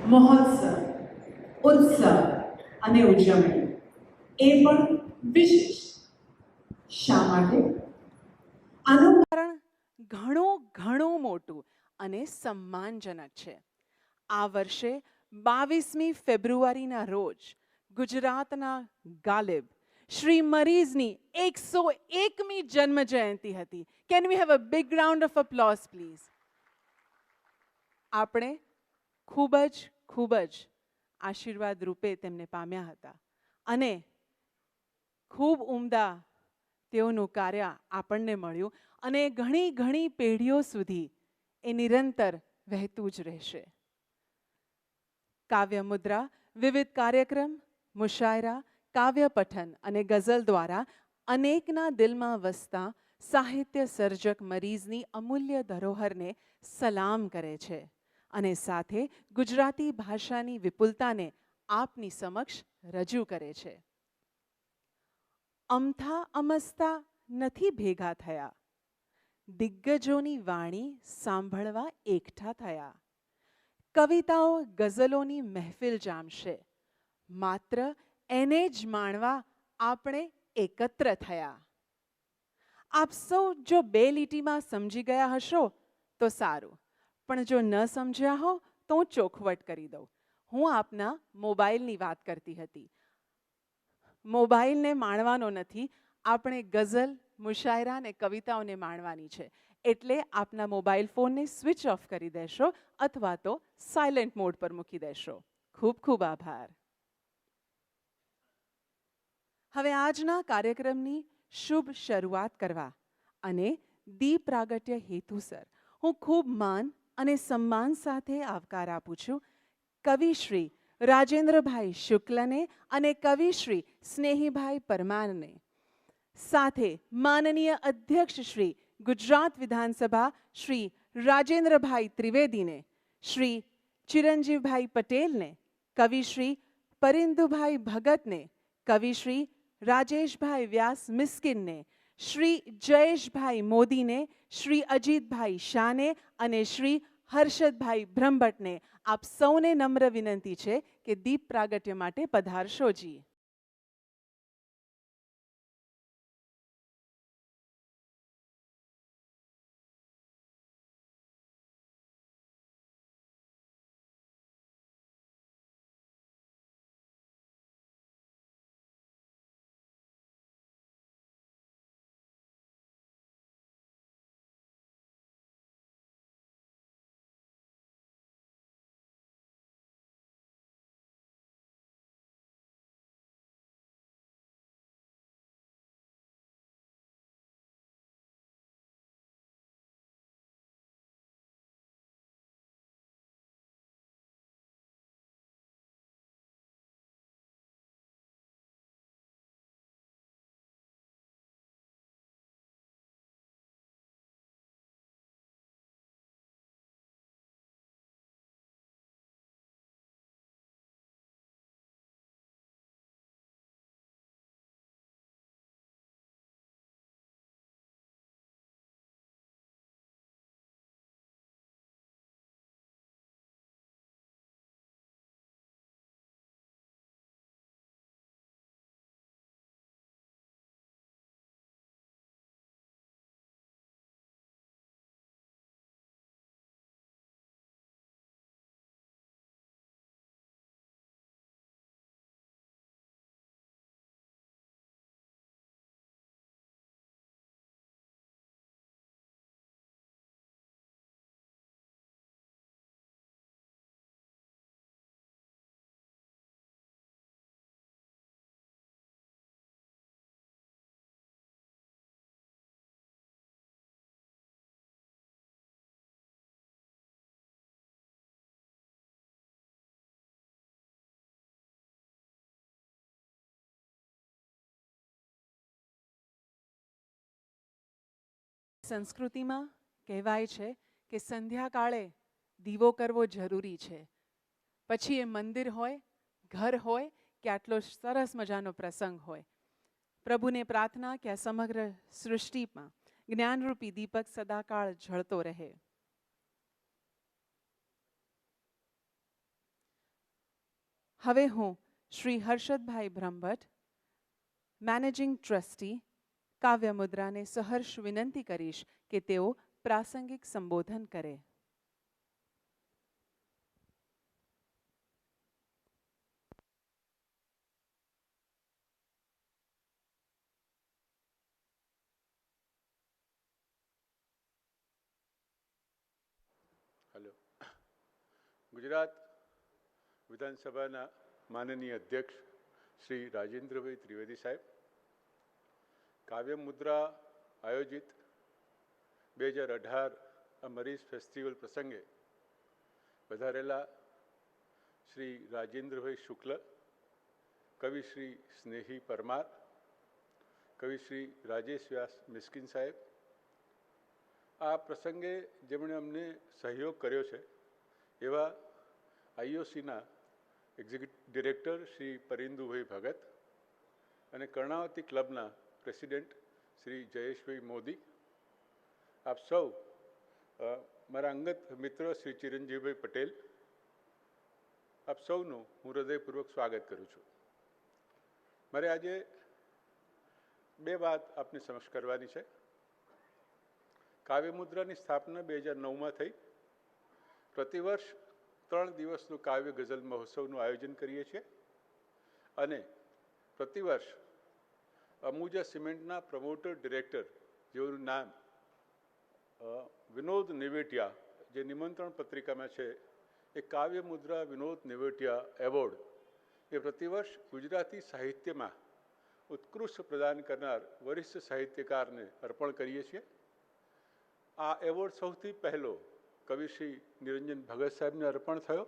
મહોત્સવ, ઉત્સવ અને ઉજવણી એ પણ વિશેષ. શા માટે? આનું કારણ ઘણું મોટું અને સન્માનજનક છે. આ વર્ષે 22મી ફેબ્રુઆરીના રોજ ગુજરાતના ગાલિબ શ્રી મરીઝની 101મી જન્મ જયંતિ હતી. Can we have a big round of applause please? આપણે ખૂબ જ આશીર્વાદ રૂપે તેમને પામ્યા હતા અને ખૂબ ઉમદા તેઓનું કાર્ય આપણને મળ્યું અને ઘણી પેઢીઓ સુધી એ નિરંતર વહેતું જ રહેશે. કાવ્ય મુદ્રા, વિવિધ કાર્યક્રમ, મુશાયરા, કાવ્ય પઠન અને ગઝલ દ્વારા અનેકના દિલમાં વસતા સાહિત્ય સર્જક મરીઝની અમૂલ્ય ધરોહરને સલામ કરે છે અને સાથે ગુજરાતી ભાષાની વિપુલતાને આપની સમક્ષ રજૂ કરે છે. અમથા અમસ્તા નથી ભેગા થયા, દિગ્ગજોની વાણી સાંભળવા એકઠા થયા. કવિતાઓ ગઝલોની મહેફિલ જામશે, માત્ર એને જ માણવા આપણે એકત્ર થયા. આપ સૌ જો 2 લીટીમાં સમજી ગયા હશો તો સારું, પણ જો ન સમજ્યા હો તો હું ચોખવટ કરી દઉં. હું આપના મોબાઈલની વાત કરતી હતી. મોબાઈલને માણવાનો નથી, આપણે ગઝલ, મુશાયરા અને કવિતાઓને માણવાની છે. એટલે આપના મોબાઈલ ફોનને સ્વિચ ઓફ કરી દેશો અથવા તો સાયલેન્ટ મોડ પર મૂકી દેશો. ખૂબ આભાર. હવે આજના કાર્યક્રમની શુભ શરૂઆત કરવા અને દીપ પ્રાગટ્ય હેતુસર હું ખૂબ માન અને સન્માન સાથે આવકાર આપું છું કવિ શ્રી રાજેન્દ્રભાઈ શુક્લને અને કવિ શ્રી સ્નેહીભાઈ પરમારને. સાથે માનનીય અધ્યક્ષ શ્રી ગુજરાત વિધાનસભા શ્રી રાજેન્દ્રભાઈ ત્રિવેદીને, શ્રી ચિરંજીવભાઈ પટેલને, કવિ શ્રી પરિંદુભાઈ ભગતને, કવિ શ્રી રાજેશભાઈ વ્યાસ મિસ્કિનને, શ્રી જયેશભાઈ મોદીને, શ્રી અજીતભાઈ શાહને અને શ્રી હર્ષદભાઈ બ્રહ્મભટ્ટને આપ સૌને નમ્ર વિનંતી છે કે દીપ પ્રાગટ્ય માટે પધારશોજી. સંસ્કૃતિમાં કહેવાય છે કે સંધ્યાકાળે દીવો કરવો જરૂરી છે. પછી એ મંદિર હોય, ઘર હોય કે આટલો સરસ મજાનો પ્રસંગ હોય. પ્રભુને પ્રાર્થના કે આ સમગ્ર સૃષ્ટિમાં જ્ઞાનરૂપી દીપક સદાકાળ ઝળતો રહે. હવે હું શ્રી હર્ષદભાઈ બ્રહ્મભટ્ટ, મેનેજિંગ ટ્રસ્ટી, કાવ્ય મુદ્રાને સહર્ષ વિનંતી કરીશ કે તેઓ પ્રાસંગિક સંબોધન કરે. હલો. ગુજરાત વિધાનસભાના માનનીય અધ્યક્ષ શ્રી રાજેન્દ્રભાઈ ત્રિવેદી સાહેબ, કાવ્ય મુદ્રા આયોજિત 2018 મરીઝ ફેસ્ટિવલ પ્રસંગે વધારેલા શ્રી રાજેન્દ્રભાઈ શુક્લ, કવિ શ્રી સ્નેહી પરમાર, કવિ શ્રી રાજેશ વ્યાસ મિસ્કિન સાહેબ, આ પ્રસંગે જેમણે અમને સહયોગ કર્યો છે એવા આઈઓસીના એક્ઝિક્યુટિવ ડિરેક્ટર શ્રી પરિંદુભાઈ ભગત અને કર્ણાવતી ક્લબના પ્રેસિડેન્ટ શ્રી જયેશભાઈ મોદી, આપ સૌ મારા અંગત મિત્ર શ્રી ચિરંજીવભાઈ પટેલ, આપ સૌનું હું હૃદયપૂર્વક સ્વાગત કરું છું. મારે આજે બે વાત આપની સમક્ષ કરવાની છે. કાવ્ય મુદ્રાની સ્થાપના 2009માં થઈ. પ્રતિવર્ષ 3 દિવસનું કાવ્ય ગઝલ મહોત્સવનું આયોજન કરીએ છીએ અને પ્રતિવર્ષ અંબુજા સિમેન્ટના પ્રમોટર ડિરેક્ટર, જેઓનું નામ વિનોદ નેવટિયા, જે નિમંત્રણ પત્રિકામાં છે, એ કાવ્ય મુદ્રા વિનોદ નેવટિયા એવોર્ડ એ પ્રતિવર્ષ ગુજરાતી સાહિત્યમાં ઉત્કૃષ્ટ પ્રદાન કરનાર વરિષ્ઠ સાહિત્યકારને અર્પણ કરીએ છીએ. આ એવોર્ડ સૌથી પહેલો કવિશ્રી નિરંજન ભગત સાહેબને અર્પણ થયો.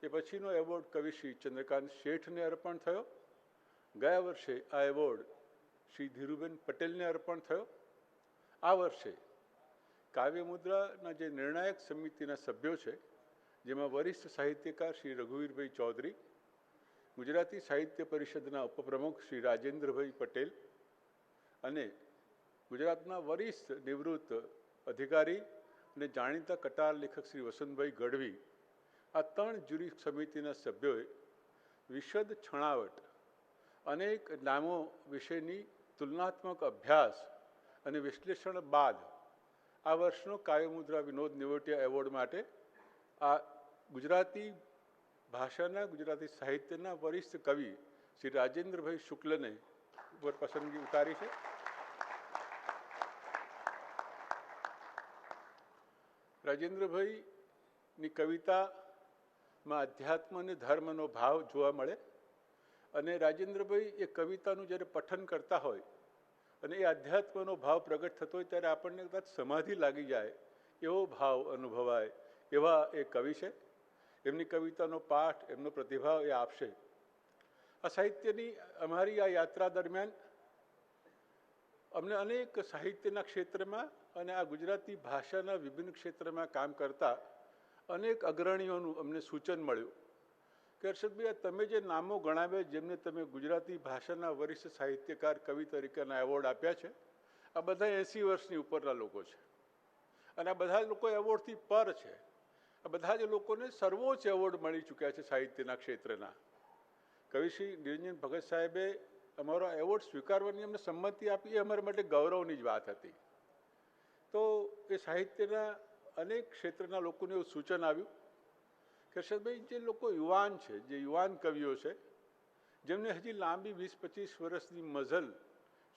એ પછીનો એવોર્ડ કવિશ્રી ચંદ્રકાંત શેઠને અર્પણ થયો. ગયા વર્ષે આ એવોર્ડ શ્રી ધીરુબેન પટેલને અર્પણ થયો. આ વર્ષે કાવ્ય મુદ્રાના જે નિર્ણાયક સમિતિના સભ્યો છે, જેમાં વરિષ્ઠ સાહિત્યકાર શ્રી રઘુવીરભાઈ ચૌધરી, ગુજરાતી સાહિત્ય પરિષદના ઉપપ્રમુખ શ્રી રાજેન્દ્રભાઈ પટેલ અને ગુજરાતના વરિષ્ઠ નિવૃત્ત અધિકારી અને જાણીતા કટાર લેખક શ્રી વસંતભાઈ ગઢવી, આ 3 જ્યુરી સમિતિના સભ્યોએ વિશદ છણાવટ અનેક નામો વિશેની તુલનાત્મક અભ્યાસ અને વિશ્લેષણ બાદ આ વર્ષનો કાવ્ય મુદ્રા વિનોદ નેવટિયા એવોર્ડ માટે આ ગુજરાતી ભાષાના, ગુજરાતી સાહિત્યના વરિષ્ઠ કવિ શ્રી રાજેન્દ્રભાઈ શુક્લને ઉપર પસંદગી ઉતારી છે. રાજેન્દ્રભાઈની કવિતામાં અધ્યાત્મ અને ધર્મનો ભાવ જોવા મળે અને રાજેન્દ્રભાઈ એ કવિતાનું જ્યારે પઠન કરતા હોય અને એ અધ્યાત્મનો ભાવ પ્રગટ થતો હોય ત્યારે આપણને કદાચ સમાધિ લાગી જાય એવો ભાવ અનુભવાય એવા એ કવિ છે. એમની કવિતાનો પાઠ, એમનો પ્રતિભાવ એ આપશે. આ સાહિત્યની અમારી આ યાત્રા દરમિયાન અમને અનેક સાહિત્યના ક્ષેત્રમાં અને આ ગુજરાતી ભાષાના વિભિન્ન ક્ષેત્રમાં કામ કરતા અનેક અગ્રણીઓનું અમને સૂચન મળ્યું કે હર્ષદભાઈ, તમે જે નામો ગણાવ્યા, જેમને તમે ગુજરાતી ભાષાના વરિષ્ઠ સાહિત્યકાર કવિ તરીકેના એવોર્ડ આપ્યા છે, આ બધા 80 વર્ષની ઉપરના લોકો છે અને આ બધા લોકો એવોર્ડથી પર છે. આ બધા જ લોકોને સર્વોચ્ચ એવોર્ડ મળી ચૂક્યા છે સાહિત્યના ક્ષેત્રના. કવિશ્રી નિરંજન ભગત સાહેબે અમારો એવોર્ડ સ્વીકારવાની અમને સંમતિ આપી, એ અમારા માટે ગૌરવની જ વાત હતી. તો એ સાહિત્યના અનેક ક્ષેત્રના લોકોને એવું સૂચન આવ્યું કે હર્ષદભાઈ, જે લોકો યુવાન છે, જે યુવાન કવિઓ છે, જેમને હજી લાંબી 20-25 વર્ષની મઝલ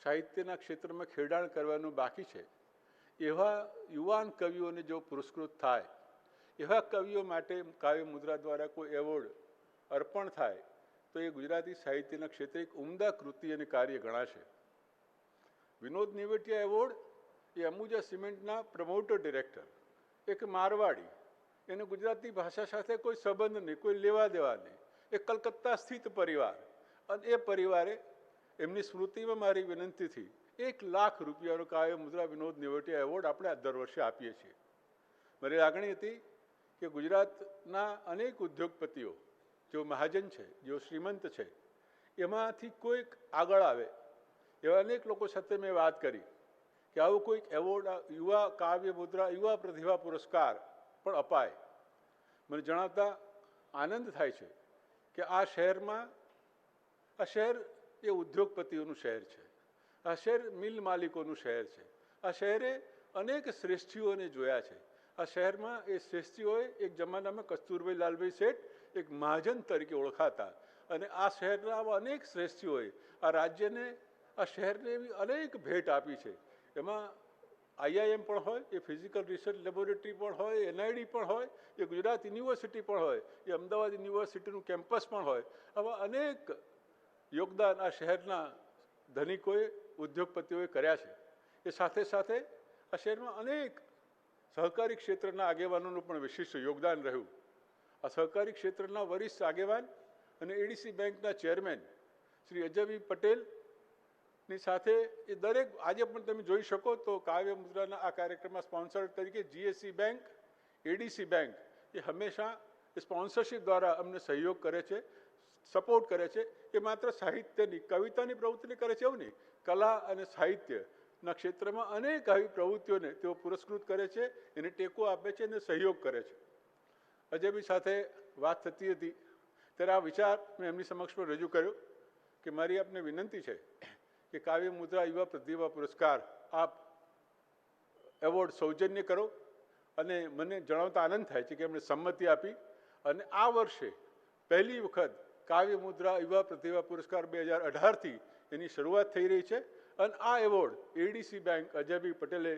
સાહિત્યના ક્ષેત્રમાં ખેડાણ કરવાનું બાકી છે, એવા યુવાન કવિઓને જો પુરસ્કૃત થાય, એવા કવિઓ માટે કાવ્ય મુદ્રા દ્વારા કોઈ એવોર્ડ અર્પણ થાય તો એ ગુજરાતી સાહિત્યના ક્ષેત્રે એક ઉમદા કૃતિ અને કાર્ય ગણાશે. વિનોદ નેવટિયા એવોર્ડ એ અંબુજા સિમેન્ટના પ્રમોટર ડિરેક્ટર, એક મારવાડી, એને ગુજરાતી ભાષા સાથે કોઈ સંબંધ નહીં, કોઈ લેવા દેવા નહીં, એ કલકત્તા સ્થિત પરિવાર, અને એ પરિવારે એમની સ્મૃતિમાં મારી વિનંતીથી 1 લાખ રૂપિયાનો કાવ્ય મુદ્રા વિનોદ નેવટિયા એવોર્ડ આપણે દર વર્ષે આપીએ છીએ. મારી લાગણી હતી કે ગુજરાતના અનેક ઉદ્યોગપતિઓ, જેઓ મહાજન છે, જેઓ શ્રીમંત છે, એમાંથી કોઈક આગળ આવે એવા અનેક લોકો સાથે મેં વાત કરી કે આવો કોઈક એવોર્ડ, યુવા કાવ્ય મુદ્રા, યુવા પ્રતિભા પુરસ્કાર પણ અપાય. મને જણાવતા આનંદ થાય છે કે આ શહેરમાં, આ શહેર એ ઉદ્યોગપતિઓનું શહેર છે, આ શહેર મિલ માલિકોનું શહેર છે, આ શહેરે અનેક શ્રેષ્ઠીઓને જોયા છે. આ શહેરમાં એ શ્રેષ્ઠીઓએ એક જમાનામાં કસ્તુરભાઈ લાલભાઈ શેઠ એક મહાજન તરીકે ઓળખાતા, અને આ શહેરના આવા અનેક શ્રેષ્ઠીઓએ આ રાજ્યને, આ શહેરને એવી અનેક ભેટ આપી છે. એમાં IIM પણ હોય, એ ફિઝિકલ રિસર્ચ લેબોરેટરી પણ હોય, NID પણ હોય, એ ગુજરાત યુનિવર્સિટી પણ હોય, એ અમદાવાદ યુનિવર્સિટીનું કેમ્પસ પણ હોય. આવા અનેક યોગદાન આ શહેરના ધનિકોએ, ઉદ્યોગપતિઓએ કર્યા છે. એ સાથે સાથે આ શહેરમાં અનેક સહકારી ક્ષેત્રના આગેવાનોનું પણ વિશિષ્ટ યોગદાન રહ્યું. આ સહકારી ક્ષેત્રના વરિષ્ઠ આગેવાન અને એડીસી બેંકના ચેરમેન શ્રી અજયભાઈ પટેલની સાથે એ દરેક, આજે પણ તમે જોઈ શકો તો કાવ્ય મુદ્રાના આ કાર્યક્રમમાં સ્પોન્સર તરીકે GSC બેંક, એડીસી બેંક એ હંમેશા સ્પોન્સરશિપ દ્વારા અમને સહયોગ કરે છે, સપોર્ટ કરે છે. એ માત્ર સાહિત્યની, કવિતાની પ્રવૃત્તિને કરે છે એવું નહીં, કલા અને સાહિત્યના ક્ષેત્રમાં અનેક આવી પ્રવૃત્તિઓને તેઓ પુરસ્કૃત કરે છે, એને ટેકો આપે છે અને સહયોગ કરે છે. અજયભાઈ સાથે વાત થતી હતી ત્યારે આ વિચાર મેં એમની સમક્ષ પણ રજૂ કર્યો કે મારી આપને વિનંતી છે કે કાવ્ય મુદ્રા યુવા પ્રતિભા પુરસ્કાર આપ એવોર્ડ સૌજન્ય કરો. અને મને જણાવતા આનંદ થાય છે કે એમણે સંમતિ આપી, અને આ વર્ષે પહેલી વખત કાવ્ય મુદ્રા યુવા પ્રતિભા પુરસ્કાર 2018થી એની શરૂઆત થઈ રહી છે. અને આ એવોર્ડ એડીસી બેંક અજયભાઈ પટેલે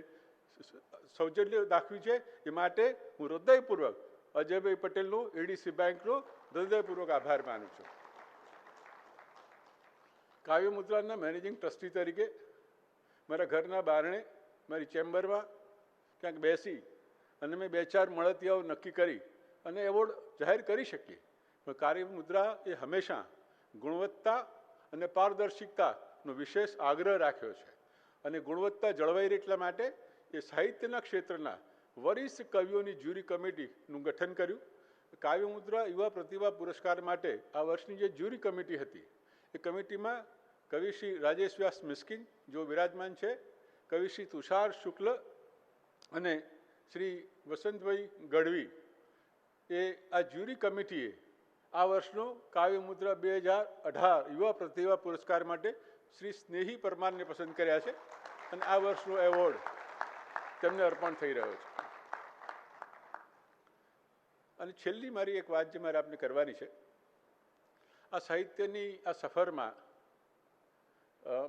સૌજન્ય દાખવ્યું છે. એ માટે હું હૃદયપૂર્વક અજયભાઈ પટેલનો, એડીસી બેંકનો હૃદયપૂર્વક આભાર માનું છું. કાવ્ય મુદ્રાના મેનેજિંગ ટ્રસ્ટી તરીકે મારા ઘરના બારણે, મારી ચેમ્બરમાં ક્યાંક બેસી અને મેં 2-4 મળતિયાઓ નક્કી કરી અને એવોર્ડ જાહેર કરી શકીએ. પણ કાર્ય મુદ્રા એ હંમેશા ગુણવત્તા અને પારદર્શિકતાનો વિશેષ આગ્રહ રાખ્યો છે. અને ગુણવત્તા જળવાઈ રહે એટલા માટે એ સાહિત્યના ક્ષેત્રના વરિષ્ઠ કવિઓની જ્યુરી કમિટીનું ગઠન કર્યું. કાવ્ય મુદ્રા યુવા પ્રતિભા પુરસ્કાર માટે આ વર્ષની જે જ્યુરી કમિટી હતી, એ કમિટીમાં કવિશ્રી રાજેશ વ્યાસ મિસ્કિન જો વિરાજમાન છે, કવિશ્રી તુષાર શુક્લ અને શ્રી વસંતભાઈ ગઢવી, એ આ જ્યુરી કમિટીએ આ વર્ષનો કાવ્ય મુદ્રા 2018 યુવા પ્રતિભા પુરસ્કાર માટે શ્રી સ્નેહી પરમારને પસંદ કર્યા છે, અને આ વર્ષનો એવોર્ડ તેમને અર્પણ થઈ રહ્યો છે. અને છેલ્લી મારી એક વાત જે મારે આપને કરવાની છે, આ સાહિત્યની આ સફરમાં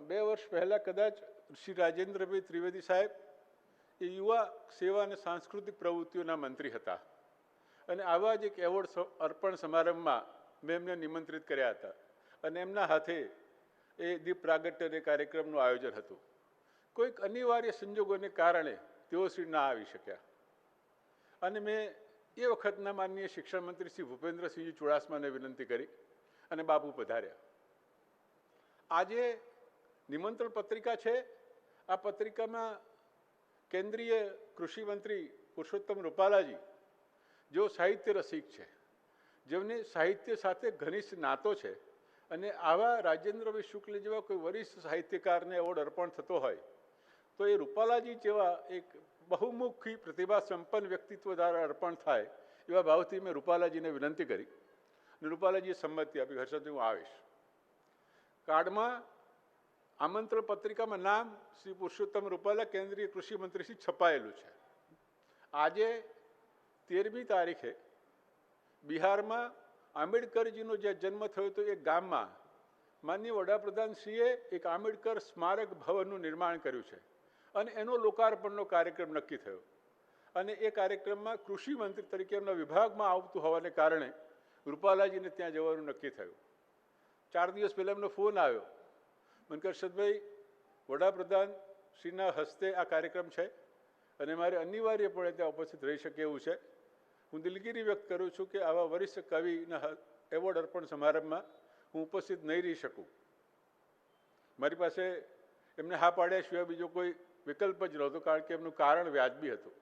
2 વર્ષ પહેલાં કદાચ શ્રી રાજેન્દ્રભાઈ ત્રિવેદી સાહેબ એ યુવા સેવા અને સાંસ્કૃતિક પ્રવૃત્તિઓના મંત્રી હતા, અને આવા જ એક એવોર્ડ અર્પણ સમારંભમાં મેં એમને નિમંત્રિત કર્યા હતા, અને એમના હાથે એ દીપ પ્રાગટ્ય કાર્યક્રમનું આયોજન હતું. કોઈક અનિવાર્ય સંજોગોને કારણે તેઓ શ્રી ના આવી શક્યા, અને મેં એ વખતના માનનીય શિક્ષણ મંત્રી શ્રી ભૂપેન્દ્રસિંહજી ચુડાસમાને વિનંતી કરી અને બાપુ પધાર્યા. આજે નિમંત્રણ પત્રિકા છે. આ પત્રિકામાં કેન્દ્રીય કૃષિ મંત્રી પુરુષોત્તમ રૂપાલાજી, જેઓ સાહિત્ય રસિક છે, જેમને સાહિત્ય સાથે ઘનિષ્ઠ નાતો છે, અને આવા રાજેન્દ્રભાઈ શુક્લ જેવા કોઈ વરિષ્ઠ સાહિત્યકારને એવોર્ડ અર્પણ થતો હોય તો એ રૂપાલાજી જેવા એક બહુમુખી પ્રતિભા સંપન્ન વ્યક્તિત્વ દ્વારા અર્પણ થાય, એવા ભાવથી મેં રૂપાલાજીને વિનંતી કરી, અને રૂપાલાજીએ સંમતિ આપી. હર્ષદભાઈ, હું આવીશ. કાર્ડમાં આમંત્રણ પત્રિકામાં નામ શ્રી પુરુષોત્તમ રૂપાલા, કેન્દ્રીય કૃષિ મંત્રી શ્રી છપાયેલું છે. આજે 13મી તારીખે બિહારમાં આંબેડકરજીનો જે જન્મ થયો હતો એ ગામમાં માનનીય વડાપ્રધાનશ્રીએ એક આંબેડકર સ્મારક ભવનનું નિર્માણ કર્યું છે, અને એનો લોકાર્પણનો કાર્યક્રમ નક્કી થયો. અને એ કાર્યક્રમમાં કૃષિ મંત્રી તરીકે એમના વિભાગમાં આવતું હોવાને કારણે રૂપાલાજીને ત્યાં જવાનું નક્કી થયું. 4 દિવસ પહેલાં એમનો ફોન આવ્યો, મને કે હર્ષદભાઈ, વડાપ્રધાન શ્રીના હસ્તે આ કાર્યક્રમ છે અને મારે અનિવાર્યપણે ત્યાં ઉપસ્થિત રહી શકે એવું છે. હું દિલગીરી વ્યક્ત કરું છું કે આવા વરિષ્ઠ કવિના એવોર્ડ અર્પણ સમારંભમાં હું ઉપસ્થિત નહીં રહી શકું. મારી પાસે એમને હા પાડ્યા સિવાય બીજો કોઈ વિકલ્પ જ નહોતો, કારણ કે એમનું કારણ વ્યાજબી હતું.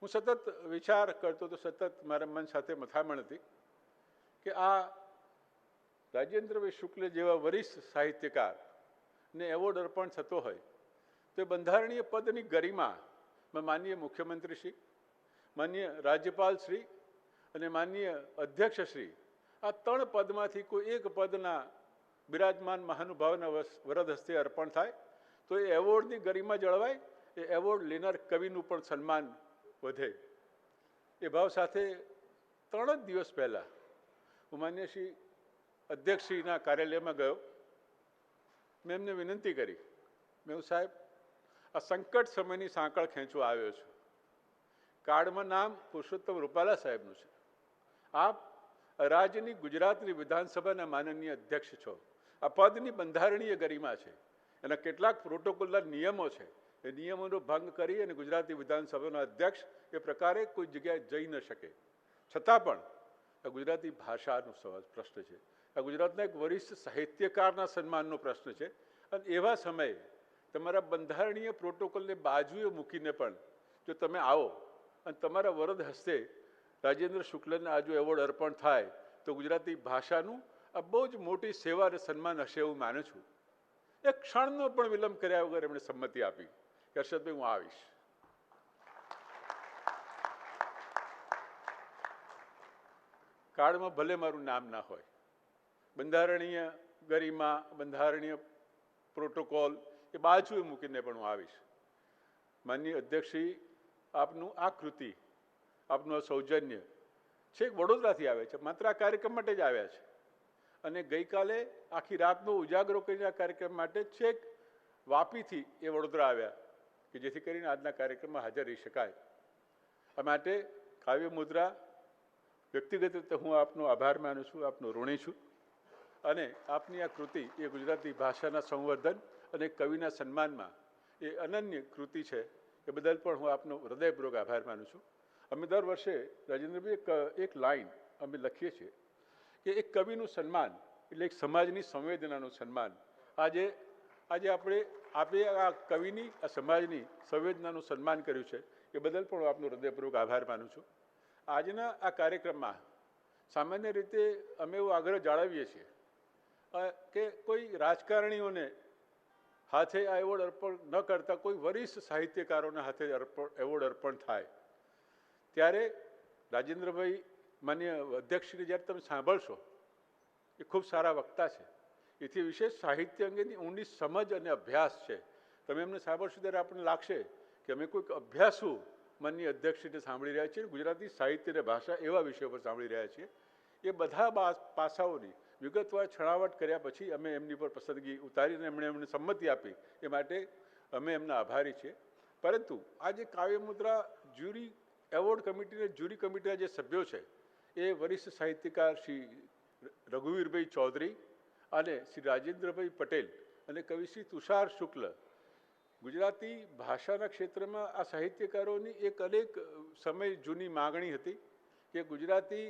હું સતત વિચાર કરતો તો, સતત મારા મન સાથે મથામણ હતી કે આ રાજેન્દ્રભાઈ શુક્લ જેવા વરિષ્ઠ સાહિત્યકારને એવોર્ડ અર્પણ થતો હોય તો એ બંધારણીય પદની ગરિમા માનનીય મુખ્યમંત્રીશ્રી, માનનીય રાજ્યપાલશ્રી અને માનનીય અધ્યક્ષશ્રી આ 3 પદમાંથી કોઈ એક પદના બિરાજમાન મહાનુભાવના વરદ હસ્તે અર્પણ થાય તો એ એવોર્ડની ગરિમા જળવાય, એ એવોર્ડ લેનાર કવિનું પણ સન્માન વધે. એ ભાવ સાથે 3 જ દિવસ પહેલાં હું માન્ય શ્રી અધ્યક્ષશ્રીના કાર્યાલયમાં ગયો. મેં એમને વિનંતી કરી, મેં હું સાહેબ આ સંકટ સમયની સાંકળ ખેંચવા આવ્યો છું. કાર્ડમાં નામ પુરુષોત્તમ રૂપાલા સાહેબનું છે. આપ રાજ્યની ગુજરાતની વિધાનસભાના માનનીય અધ્યક્ષ છો. આ પદની બંધારણીય ગરિમા છે, એના કેટલાક પ્રોટોકોલના નિયમો છે. એ નિયમોનો ભંગ કરી અને ગુજરાતી વિધાનસભાના અધ્યક્ષ એ પ્રકારે કોઈ જગ્યાએ જઈ ન શકે. છતાં પણ આ ગુજરાતી ભાષાનો પ્રશ્ન છે, આ ગુજરાતના એક વરિષ્ઠ સાહિત્યકારના સન્માનનો પ્રશ્ન છે. અને એવા સમયે તમારા બંધારણીય પ્રોટોકોલને બાજુએ મૂકીને પણ જો તમે આવો અને તમારા વરદ હસ્તે રાજેન્દ્ર શુક્લને આ જો એવોર્ડ અર્પણ થાય તો ગુજરાતી ભાષાનું આ બહુ જ મોટી સેવા અને સન્માન હશે એવું માનું છું. એક ક્ષણનો પણ વિલંબ કર્યા વગર એમણે સંમતિ આપી કે હર્ષદભાઈ હું આવીશ. કાર્ડમાં ભલે મારું નામ ના હોય, બંધારણીય ગરિમા, બંધારણીય પ્રોટોકોલ એ બાજુએ મૂકીને પણ હું આવીશ. માનનીય અધ્યક્ષશ્રી, આપનું આ કૃતિ, આપનું આ સૌજન્ય છેક વડોદરાથી આવે છે, માત્ર આ કાર્યક્રમ માટે જ આવ્યા છે. અને ગઈકાલે આખી રાતનો ઉજાગરો કરીને આ કાર્યક્રમ માટે છેક વાપીથી એ વડોદરા આવ્યા કે જેથી કરીને આજના કાર્યક્રમમાં હાજર રહી શકાય. આ માટે કાવ્ય મુદ્રા વ્યક્તિગત રીતે હું આપનો આભાર માનું છું, આપનો ઋણી છું. અને આપની આ કૃતિ એ ગુજરાતી ભાષાના સંવર્ધન અને કવિના સન્માનમાં એ અનન્ય કૃતિ છે. એ બદલ પણ હું આપનો હૃદયપૂર્વક આભાર માનું છું. અમે દર વર્ષે રાજેન્દ્રભાઈ એક લાઈન અમે લખીએ છીએ કે એક કવિનું સન્માન એટલે એક સમાજની સંવેદનાનું સન્માન. આજે આપણે આ કવિની, આ સમાજની સંવેદનાનું સન્માન કર્યું છે. એ બદલ પણ હું આપનો હૃદયપૂર્વક આભાર માનું છું. આજના આ કાર્યક્રમમાં સામાન્ય રીતે અમે એવો આગ્રહ જાળવીએ છીએ કે કોઈ રાજકારણીઓને હાથે આ એવોર્ડ અર્પણ ન કરતા કોઈ વરિષ્ઠ સાહિત્યકારોના હાથે એવોર્ડ અર્પણ થાય. ત્યારે રાજેન્દ્રભાઈ માન્ય અધ્યક્ષશ્રી જ્યારે તમે સાંભળશો, એ ખૂબ સારા વક્તા છે, એથી વિશેષ સાહિત્ય અંગેની ઊંડી સમજ અને અભ્યાસ છે. તમે એમને સાંભળશો ત્યારે આપણને લાગશે કે અમે કોઈક અભ્યાસુ માનનીય અધ્યક્ષશ્રીને સાંભળી રહ્યા છીએ, ગુજરાતી સાહિત્ય અને ભાષા એવા વિષયો પર સાંભળી રહ્યા છીએ. એ બધા પાસાઓની વિગતવાર છણાવટ કર્યા પછી અમે એમની પર પસંદગી ઉતારીને એમને સંમતિ આપી. એ માટે અમે એમના આભારી છીએ. પરંતુ આ જે કાવ્ય મુદ્રા જ્યુરી એવોર્ડ કમિટીને જ્યુરી કમિટીના જે સભ્યો છે એ વરિષ્ઠ સાહિત્યકાર શ્રી રઘુવીરભાઈ ચૌધરી અને શ્રી રાજેન્દ્રભાઈ પટેલ અને કવિ શ્રી તુષાર શુક્લ. ગુજરાતી ભાષાના ક્ષેત્રમાં આ સાહિત્યકારોની એક અનેક સમય જૂની માગણી હતી કે ગુજરાતી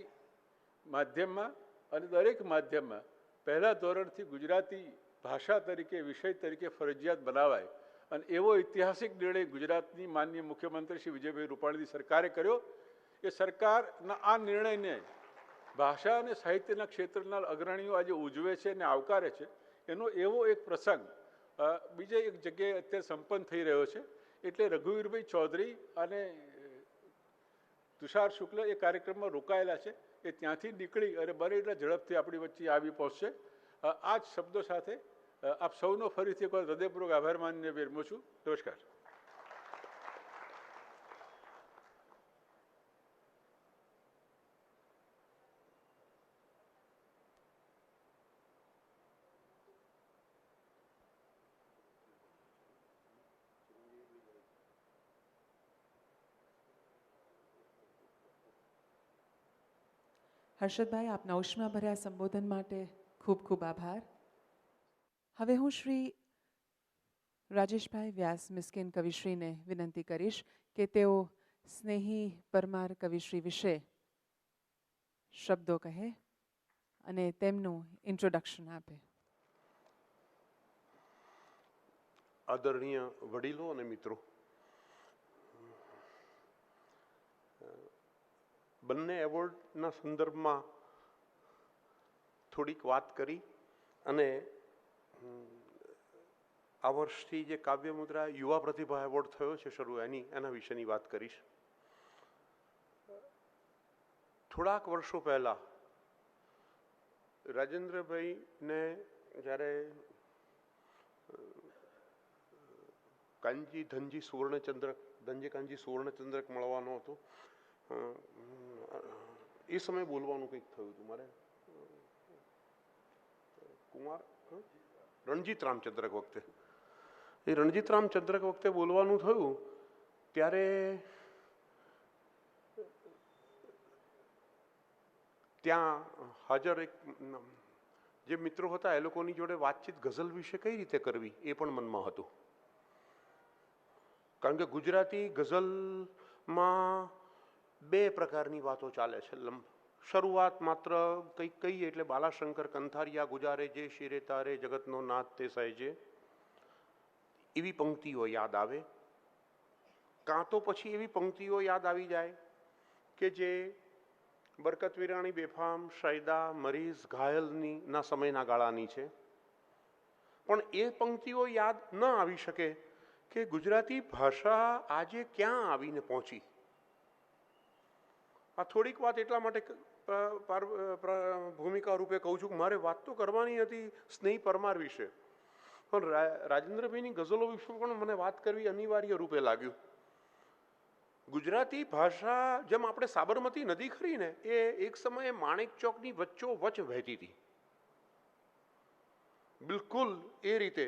માધ્યમમાં અને દરેક માધ્યમમાં પહેલા ધોરણથી ગુજરાતી ભાષા તરીકે, વિષય તરીકે ફરજિયાત બનાવાય. અને એવો ઐતિહાસિક નિર્ણય ગુજરાતની માનનીય મુખ્યમંત્રી શ્રી વિજયભાઈ રૂપાણીની સરકારે કર્યો. એ સરકારના આ નિર્ણયને ભાષા અને સાહિત્યના ક્ષેત્રના અગ્રણીઓ આજે ઉજવે છે અને આવકારે છે. એનો એવો એક પ્રસંગ બીજે એક જગ્યાએ અત્યારે સંપન્ન થઈ રહ્યો છે. એટલે રઘુવીરભાઈ ચૌધરી અને તુષાર શુક્લ એ કાર્યક્રમમાં રોકાયેલા છે. એ ત્યાંથી નીકળી અને બને એટલા ઝડપથી આપણી વચ્ચે આવી પહોંચશે. આ જ શબ્દો સાથે આપ સૌનો ફરીથી એક વાર હૃદયપૂર્વક આભાર માનીને વિરમું છું. નમસ્કાર. હર્ષદભાઈ, આપના ઉષ્માભર્યા સંબોધન માટે ખૂબ ખૂબ આભાર. હવે હું શ્રી રાજેશભાઈ વ્યાસ મિસ્કિન કવિશ્રીને વિનંતી કરીશ કે તેઓ સ્નેહી પરમાર કવિશ્રી વિશે શબ્દો કહે અને તેમનું ઇન્ટ્રોડક્શન આપે. આદરણીય વડીલો અને મિત્રો, બંને એવોર્ડના સંદર્ભમાં થોડીક વાત કરી અને આ વર્ષથી જે કાવ્ય મુદ્રા યુવા પ્રતિભા એવોર્ડ થયો છે શરૂ, એના વિશેની વાત કરીશ. થોડાક વર્ષો પહેલાં રાજેન્દ્રભાઈને જ્યારે કાનજી ધનજી સુવર્ણચંદ્રક કાનજી સુવર્ણચંદ્રક મળવાનો હતો, એ સમયે બોલવાનું કંઈક થયું હતું મારે. કુમાર રણજીત રામચંદ્રક વખતે, એ રણજીત રામચંદ્રક વખતે બોલવાનું થયું ત્યારે ત્યાં હાજર એક જે મિત્રો હતા એ લોકોની જોડે વાતચીત ગઝલ વિશે કઈ રીતે કરવી એ પણ મનમાં હતું. કારણ કે ગુજરાતી ગઝલમાં બે પ્રકારની વાતો ચાલે છે. શરૂઆત માત્ર કંઈક કહીએ એટલે બાલાશંકર કંથારિયા ગુજારે જે શિરે તારે જગતનો નાથ તે સહેજે, એવી પંક્તિઓ યાદ આવે. કાં તો પછી એવી પંક્તિઓ યાદ આવી જાય કે જે બરકત વિરાણી બેફામ, શાયદા, મરીઝ, ઘાયલની ના સમયના ગાળાની છે. પણ એ પંક્તિઓ યાદ ન આવી શકે કે ગુજરાતી ભાષા આજે ક્યાં આવીને પહોંચી. આ થોડીક વાત એટલા માટે ભૂમિકા રૂપે કહું છું કે મારે વાત તો કરવાની હતી સ્નેહી પરમાર વિશે, પણ રાજેન્દ્રભાઈની ગઝલો વિશે પણ મને વાત કરવી અનિવાર્ય રૂપે લાગ્યું. ગુજરાતી ભાષા જેમ આપણે સાબરમતી નદી ખરી ને, એ એક સમયે માણેક ચોકની વચ્ચોવચ વહેતી હતી, બિલકુલ એ રીતે.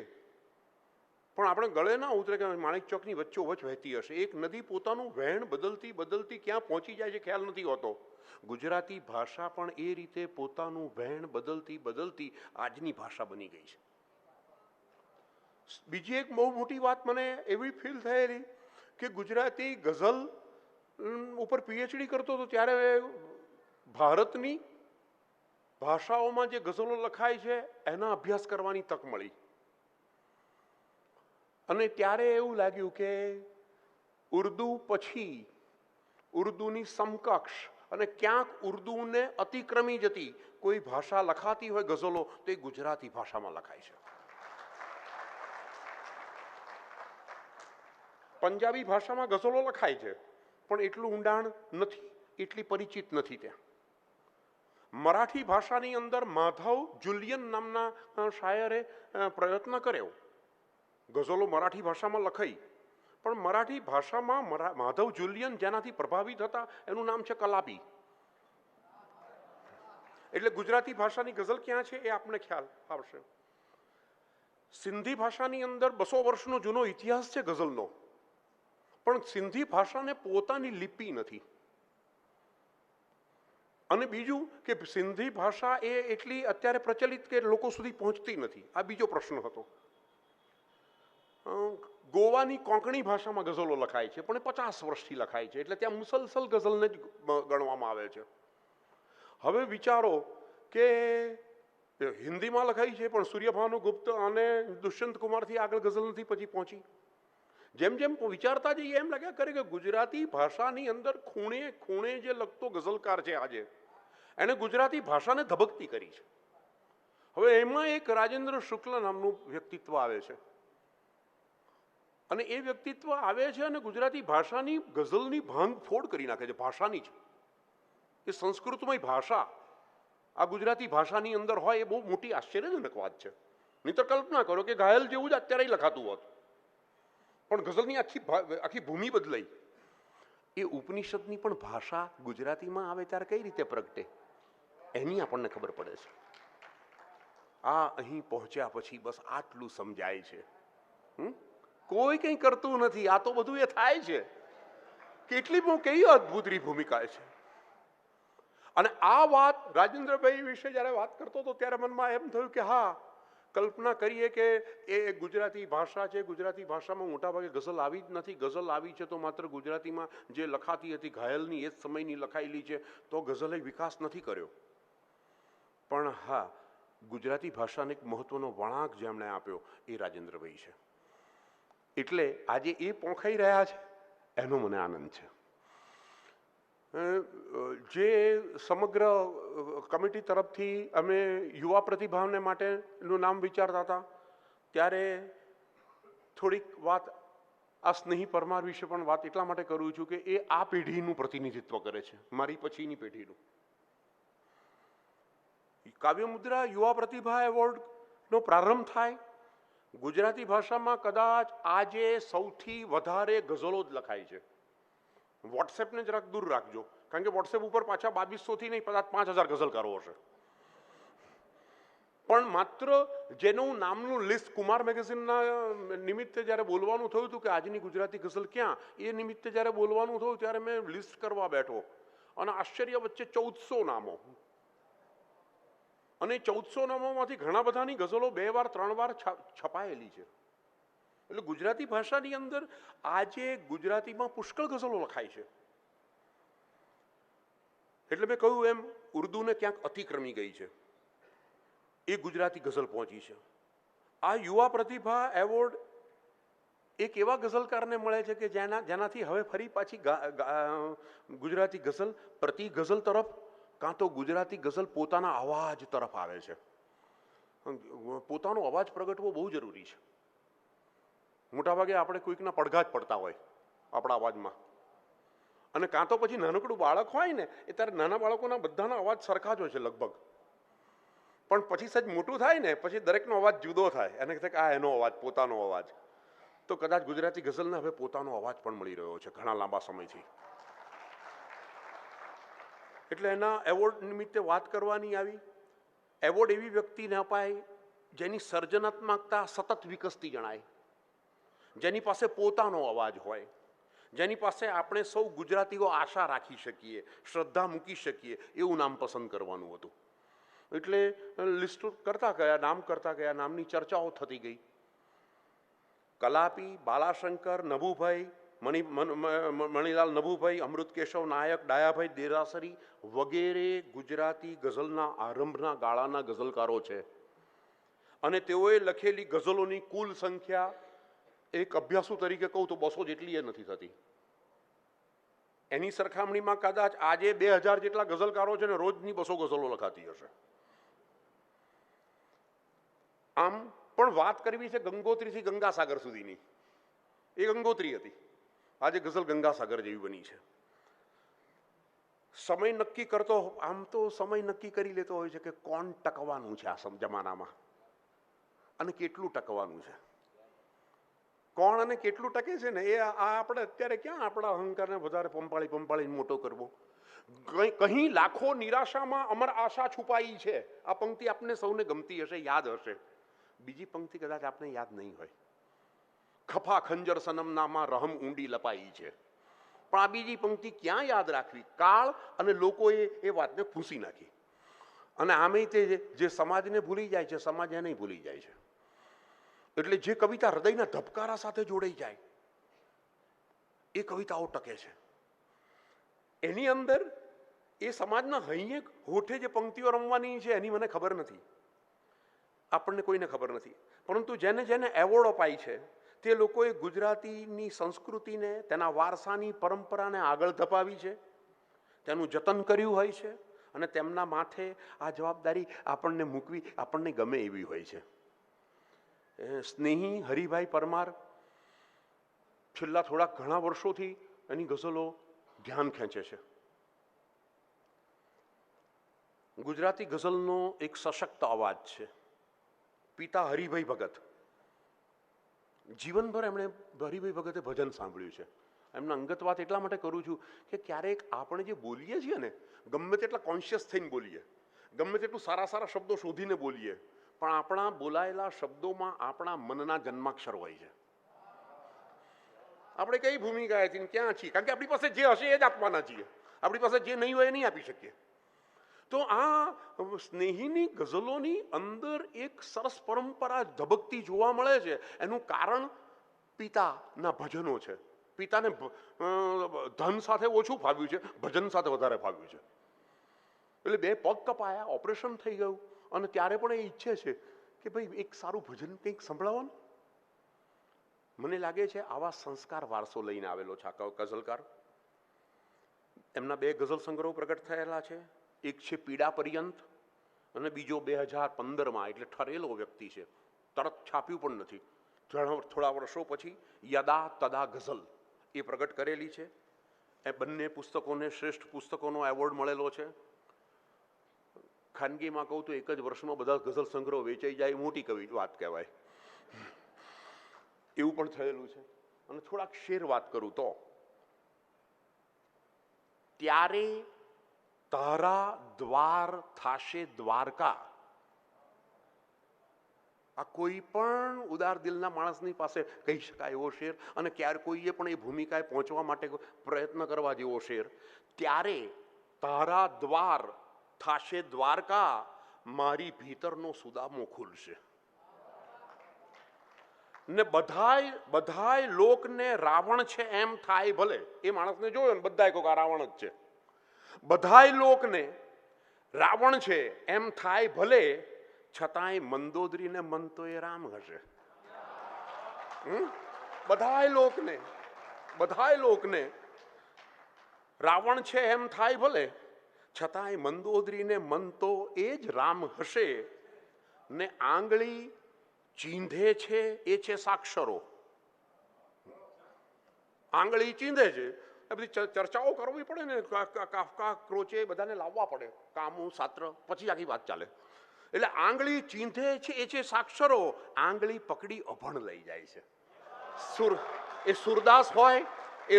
પણ આપણે ગળે ના ઉતરે કે માણેક ચોકની વચ્ચોવચ વહેતી હશે. એક નદી પોતાનું વહેણ બદલતી બદલતી ક્યાં પહોંચી જાય છે ખ્યાલ નથી હોતો. ગુજરાતી ભાષા પણ એ રીતે પોતાનું વહેણ બદલતી બદલતી આજની ભાષા બની ગઈ છે. બીજી એક બહુ મોટી વાત મને એવી ફીલ થયેલી કે ગુજરાતી ગઝલ ઉપર પીએચડી કરતો હતો ત્યારે ભારતની ભાષાઓમાં જે ગઝલો લખાય છે એના અભ્યાસ કરવાની તક મળી. અને ત્યારે એવું લાગ્યું કે ઉર્દુ પછી ઉર્દુની સમકક્ષ અને ક્યાંક ઉર્દુને અતિક્રમી જતી કોઈ ભાષા લખાતી હોય ગઝલો તો એ ગુજરાતી ભાષામાં લખાય છે. પંજાબી ભાષામાં ગઝલો લખાય છે પણ એટલું ઊંડાણ નથી, એટલી પરિચિત નથી ત્યાં. મરાઠી ભાષાની અંદર માધવ જુલિયન નામના શાયરે પ્રયત્ન કર્યો, ગઝલો મરાઠી ભાષામાં લખાઈ, પણ મરાઠી ભાષામાં માધવ જુલિયન જેનાથી પ્રભાવિત હતા એનું નામ છે કલાપી. એટલે ગુજરાતી ભાષાની ગઝલ ક્યાં છે એ આપણને ખ્યાલ આવશે. સિંધી ભાષાની અંદર 200 વર્ષનો જૂનો ઇતિહાસ છે ગઝલનો, પણ સિંધી ભાષાને પોતાની લિપિ નથી. અને બીજું કે સિંધી ભાષા એ એટલી અત્યારે પ્રચલિત કે લોકો સુધી પહોંચતી નથી. આ બીજો પ્રશ્ન હતો. ગોવાની કોંકણી ભાષામાં ગઝલો લખાય છે પણ એ 50 વર્ષથી લખાય છે, એટલે ત્યાં મુસલસલ ગઝલને જ ગણવામાં આવે છે. હવે વિચારો કે હિન્દીમાં લખાઈ છે પણ સૂર્યભાનુ ગુપ્ત અને દુષ્યંત કુમારથી આગળ ગઝલ નથી પછી પહોંચી. જેમ જેમ વિચારતા જઈએ એમ લાગ્યા કરે કે ગુજરાતી ભાષાની અંદર ખૂણે ખૂણે જે લખતો ગઝલકાર છે આજે, એને ગુજરાતી ભાષાને ધબકતી કરી છે. હવે એમાં એક રાજેન્દ્ર શુક્લ નામનું વ્યક્તિત્વ આવે છે, અને એ વ્યક્તિત્વ આવે છે અને ગુજરાતી ભાષાની ગઝલની ભાંગફોડ કરી નાખે છે. ભાષાની જ એ સંસ્કૃતમય ભાષા આ ગુજરાતી ભાષાની અંદર હોય એ બહુ મોટી આશ્ચર્યજનક વાત છે. નહીંતર કલ્પના કરો કે ઘાયલ જેવું જ અત્યારે લખાતું હોત, પણ ગઝલની આખી ભૂમિ બદલાઈ. એ ઉપનિષદની પણ ભાષા ગુજરાતીમાં આવે ત્યારે કઈ રીતે પ્રગટે એની આપણને ખબર પડે છે. આ અહીં પહોંચ્યા પછી બસ આટલું સમજાય છે. કોઈ કંઈ કરતું નથી, આ તો બધું એ થાય છે. કેટલી કેવી અદભુત ભૂમિકા છે. અને આ વાત રાજેન્દ્રભાઈ વિશે જ્યારે વાત કરતો હતો ત્યારે મનમાં એમ થયું કે હા, કલ્પના કરીએ કે એ ગુજરાતી ભાષા છે, ગુજરાતી ભાષામાં મોટાભાગે ગઝલ આવી જ નથી. ગઝલ આવી છે તો માત્ર ગુજરાતીમાં જે લખાતી હતી ઘાયલની એ જ સમયની લખાયેલી છે, તો ગઝલે વિકાસ નથી કર્યો. પણ હા, ગુજરાતી ભાષાને એક મહત્વનો વળાંક જેમણે આપ્યો એ રાજેન્દ્રભાઈ છે. એટલે આજે એ પોંખાઈ રહ્યા છે એનો મને આનંદ છે. જે સમગ્ર કમિટી તરફથી અમે યુવા પ્રતિભાવને માટેનું નામ વિચારતા હતા ત્યારે થોડીક વાત આ સ્નેહી પરમાર વિશે પણ વાત એટલા માટે કરું છું કે એ આ પેઢીનું પ્રતિનિધિત્વ કરે છે, મારી પછીની પેઢીનું. કાવ્ય મુદ્રા યુવા પ્રતિભા એવોર્ડનો પ્રારંભ થાય. ગુજરાતી ભાષામાં કદાચ આજે સૌથી વધારે ગઝલો જ લખાય છે. વોટ્સએપને જરાક દૂર રાખજો, કારણ કે વોટ્સએપ ઉપર પાછા 2200થી નહીં, કદાચ 5000 ગઝલકારો હશે. પણ માત્ર જેનું નામનું લિસ્ટ કુમાર મેગેઝિનના નિમિત્તે જ્યારે બોલવાનું થયું હતું કે આજની ગુજરાતી ગઝલ ક્યાં, એ નિમિત્તે જ્યારે બોલવાનું થયું ત્યારે મેં લિસ્ટ કરવા બેઠો અને આશ્ચર્ય વચ્ચે 1400 નામો. અને 1400 નામોમાંથી ઘણા બધાની ગઝલો 2 વાર 3 વાર છપાયેલી છે. એટલે ગુજરાતી ભાષાની અંદર આજે ગુજરાતીમાં પુષ્કળ ગઝલો લખાય છે. એટલે મેં કહ્યું એમ ઉર્દુને ક્યાંક અતિક્રમી ગઈ છે, એ ગુજરાતી ગઝલ પહોંચી છે. આ યુવા પ્રતિભા એવોર્ડ એક એવા ગઝલકારને મળે છે કે જેનાથી હવે ફરી પાછી ગુજરાતી ગઝલ પ્રતિ ગઝલ તરફ કાં તો ગુજરાતી ગઝલ પોતાના અવાજ તરફ આવે છે. પોતાનો અવાજ પ્રગટવો બહુ જરૂરી છે. મોટાભાગે આપણે કોઈકના પડઘા જ પડતા હોય આપણા અવાજમાં, અને કાં તો પછી નાનકડું બાળક હોય ને એ ત્યારે નાના બાળકોના બધાના અવાજ સરખા જ હોય છે લગભગ, પણ પછી સજ મોટું થાય ને પછી દરેકનો અવાજ જુદો થાય અને કહે કે આ એનો અવાજ, પોતાનો અવાજ. તો કદાચ ગુજરાતી ગઝલને હવે પોતાનો અવાજ પણ મળી રહ્યો છે ઘણા લાંબા સમયથી. એટલે એના એવોર્ડ નિમિત્તે વાત કરવાની આવી. એવોર્ડ એવી વ્યક્તિને અપાય જેની સર્જનાત્મકતા સતત વિકસતી જણાય, જેની પાસે પોતાનો અવાજ હોય, જેની પાસે આપણે સૌ ગુજરાતીઓ આશા રાખી શકીએ, શ્રદ્ધા મૂકી શકીએ, એવું નામ પસંદ કરવાનું હતું. એટલે લિસ્ટ કરતા ગયા, નામ કરતા ગયા, નામની ચર્ચાઓ થતી ગઈ. કલાપી, બાલાશંકર, નભુભાઈ, મણિલાલ નભુભાઈ, અમૃત કેશવ નાયક, ડાયાભાઈ દેરાસરી વગેરે ગુજરાતી ગઝલના આરંભના ગાળાના ગઝલકારો છે. અને તેઓએ લખેલી ગઝલોની કુલ સંખ્યા એક અભ્યાસુ તરીકે કહું તો 200 જેટલી નથી થતી. એની સરખામણીમાં કદાચ આજે 2000 જેટલા ગઝલકારો છે ને રોજની 200 ગઝલો લખાતી હશે. આમ પણ વાત કરવી છે ગંગોત્રીથી ગંગાસાગર સુધીની. એ ગંગોત્રી હતી, આજે ગઝલ ગંગાસાગર જેવી બની છે. સમય નક્કી કરતો, આમ તો સમય નક્કી કરી લેતો હોય છે કે કોણ ટકવાનું છે આ જમાનામાં અને કેટલું ટકવાનું છે. કોણ અને કેટલું ટકે છે ને એ આપણે અત્યારે ક્યાં આપણા અહંકારને વધારે પંપાળી મોટો કરવો. કहीं લાખો નિરાશામાં અમર આશા છુપાઈ છે. આ પંક્તિ આપને સૌને ગમતી હશે, યાદ હશે. બીજી પંક્તિ કદાચ આપને યાદ નહીં હોય. ખફા ખંજર સનમનામાં રહમ ઊંડી લપાઈ છે. પણ આ બીજી પંક્તિ ક્યાં યાદ રાખવી? કાળ અને લોકોએ એ વાતને ભૂંસી નાખી. અને આમે તે જે સમાજને ભૂલી જાય છે, સમાજ એને ભૂલી જાય છે. એટલે જે કવિતા હૃદયના ધબકારા સાથે જોડાઈ જાય એ કવિતાઓ ટકે છે. એની અંદર એ સમાજના હૈયે હોઠે જે પંક્તિઓ રમવાની છે એની મને ખબર નથી, આપણને કોઈને ખબર નથી. પરંતુ જેને જેને એવોર્ડ અપાય છે તે લોકોએ ગુજરાતીની સંસ્કૃતિને, તેના વારસાની પરંપરાને આગળ ધપાવી છે, તેનું જતન કર્યું હોય છે અને તેમના માથે આ જવાબદારી આપણને મૂકવી આપણને ગમે એવી હોય છે. સ્નેહી હરિભાઈ પરમાર છેલ્લા ઘણા વર્ષોથી એની ગઝલો ધ્યાન ખેંચે છે. ગુજરાતી ગઝલનો એક સશક્ત અવાજ છે. પિતા હરિભાઈ ભગત, જીવનભર એમણે હરિભાઈ ભગતે ભજન સાંભળ્યું છે. એમના અંગત વાત એટલા માટે કરું છું કે ક્યારેક આપણે જે બોલીએ છીએ ને, ગમે તેટલા કોન્શિયસ થઈને બોલીએ, ગમે તેટલું સારા શબ્દો શોધીને બોલીએ, પણ આપણા બોલાયેલા શબ્દોમાં આપણા મનના જન્માક્ષર હોય છે. આપણે કઈ ભૂમિકા હતી ક્યાં છીએ, કારણ કે આપણી પાસે જે હશે એ જ આપવાના છીએ, આપણી પાસે જે નહીં હોય એ નહીં આપી શકીએ. તો આ સ્નેહીની ગઝલોની અંદર એક સરસ પરંપરા ધબકતી જોવા મળે છે. એનું કારણ પિતાના ભજનો છે. પિતાને ધન સાથે ઓછું ફાવ્યું છે, ભજન સાથે વધારે ફાવ્યું છે. એટલે 2 પગ કપાયા, ઓપરેશન થઈ ગયું, અને ત્યારે પણ એ ઈચ્છે છે કે ભાઈ એક સારું ભજન કંઈક સંભળાવો. મને લાગે છે આવા સંસ્કાર વારસો લઈને આવેલો છે આ ગઝલકાર. એમના 2 ગઝલ સંગ્રહો પ્રગટ થયેલા છે. એક છે પીડા પર્યંત અને બીજો 2015માં, એટલે ઠરેલો વ્યક્તિ છે, તરત છાપ્યું પણ નથી. થોડા વર્ષો પછી યદા તદા ગઝલ એ પ્રગટ કરેલી છે. એ બંને પુસ્તકોને શ્રેષ્ઠ પુસ્તકોનો એવોર્ડ મળેલો છે. ખાનગીમાં કહું તો એક જ વર્ષમાં બધા ગઝલ સંગ્રહ વેચાઈ જાય મોટી કવિ વાત કહેવાય. એવું પણ થયેલું છે. અને થોડાક શેર વાત કરું તો, ત્યારે તારા દ્વાર થાશે દ્વારકા, આ કોઈ પણ ઉદાર દિલના માણસની પાસે કહી શકાય એવો શેર, અને ક્યારે કોઈએ પણ એ ભૂમિકાએ પહોંચવા માટે પ્રયત્ન કરવા જેવો શેર. ત્યારે તારા દ્વાર થાશે દ્વારકા, મારી ભીતરનો સુદામો ખુલશે. ને બધાય લોકને રાવણ છે એમ થાય ભલે, એ માણસને જોયો ને બધાય કહો આ રાવણ જ છે. બધાય લોકને રાવણ છે એમ થાય ભલે, છતાંય મંદોદરીને મન તો એ રામ હશે. બધાય લોકને રાવણ છે એમ થાય ભલે, છતાંય મંદોદરીને મન તો એ જ રામ હશે. ને આંગળી ચીંધે છે એ છે સાક્ષરો. આંગળી ચીંધે છે એ બધી ચર્ચાઓ કરવી પડે ને, કાફકા ક્રોચે બધાને લાવવા પડે, કામુ સાત્ર, પછી આખી વાત ચાલે. એટલે આંગળી ચીંધે છે એ છે સાક્ષરો, આંગળી પકડી અભણ લઈ જાય છે. એ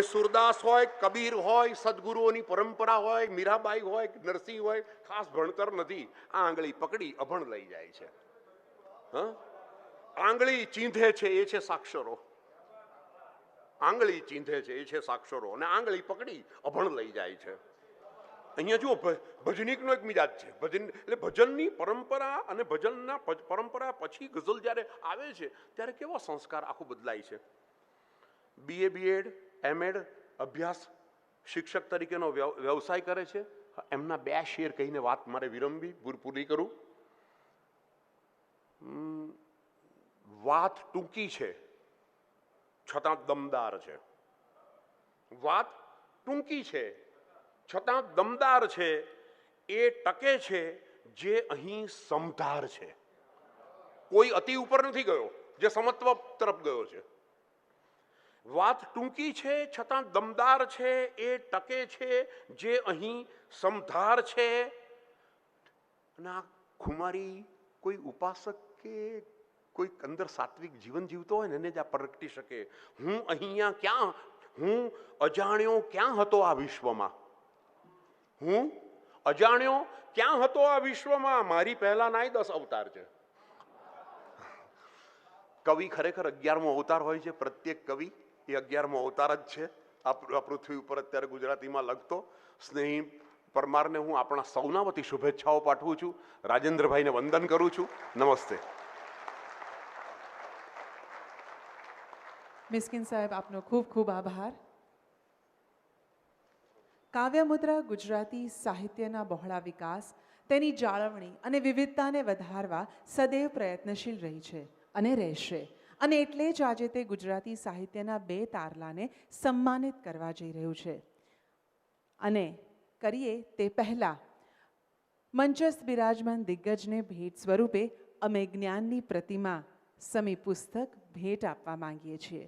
સુરદાસ હોય, કબીર હોય, સદગુરુઓની પરંપરા હોય, મીરાબાઈ હોય, નરસિંહ હોય, ખાસ ભણતર નથી, આ આંગળી પકડી અભણ લઈ જાય છે. આંગળી ચીંધે છે એ છે સાક્ષરો, આંગળી ચીંધે છે એ છે સાક્ષરો, અને આંગળી પકડી અભણ લઈ જાય છે. અહીંયા જુઓ, ભજનીકનો એક મિજાજ છે. એટલે ભજનની પરંપરા અને ભજનના પરંપરા પછી ગઝલ જ્યારે આવે છે ત્યારે કેવો સંસ્કાર આખું બદલાય છે. BA BEd MAd અભ્યાસ, શિક્ષક તરીકેનો વ્યવસાય કરે છે. એમના 2 શેર કહીને વાત મારે વિરંભી પૂરી કરું. વાત ટૂંકી છે છતાં દમદાર છે. વાત ટૂંકી છે છતાં દમદાર છે. એ ટકે છે જે અહીં સમધાર છે. કોઈ અતિ ઉપર નથી ગયો, જે સમત્વ તરફ ગયો છે. વાત ટૂંકી છે છતાં દમદાર છે. એ ટકે છે જે અહીં સમધાર છે. અને આ ખુમારી કોઈ ઉપાસક કે કોઈ અંદર સાત્વિક જીવન જીવતો હોય ને એને જ આ પ્રગટી શકે. હું અજાણ્યો ક્યાં હતો આ વિશ્વમાં, હું અજાણ્યો ક્યાં હતો આ વિશ્વમાં, મારી પહેલા નાય 10 અવતાર છે. કવિ ખરેખર 11મો અવતાર હોય છે. પ્રત્યેક કવિ એ 11મો અવતાર જ છે આ પૃથ્વી ઉપર અત્યારે ગુજરાતીમાં લખતો. સ્નેહી પરમારને હું આપણા સૌના વતી શુભેચ્છાઓ પાઠવું છું. રાજેન્દ્રભાઈને વંદન કરું છું. નમસ્તે. મિસ્કિન સાહેબ, આપનો ખૂબ ખૂબ આભાર. કાવ્યમુદ્રા ગુજરાતી સાહિત્યના બહોળા વિકાસ, તેની જાળવણી અને વિવિધતાને વધારવા સદૈવ પ્રયત્નશીલ રહી છે અને રહેશે. અને એટલે જ આજે તે ગુજરાતી સાહિત્યના 2 તારલાને સન્માનિત કરવા જઈ રહ્યું છે. અને કરીએ તે પહેલાં મંચસ્થ બિરાજમાન દિગ્ગજને ભેટ સ્વરૂપે અમે જ્ઞાનની પ્રતિમા સમી પુસ્તક ભેટ આપવા માંગીએ છીએ.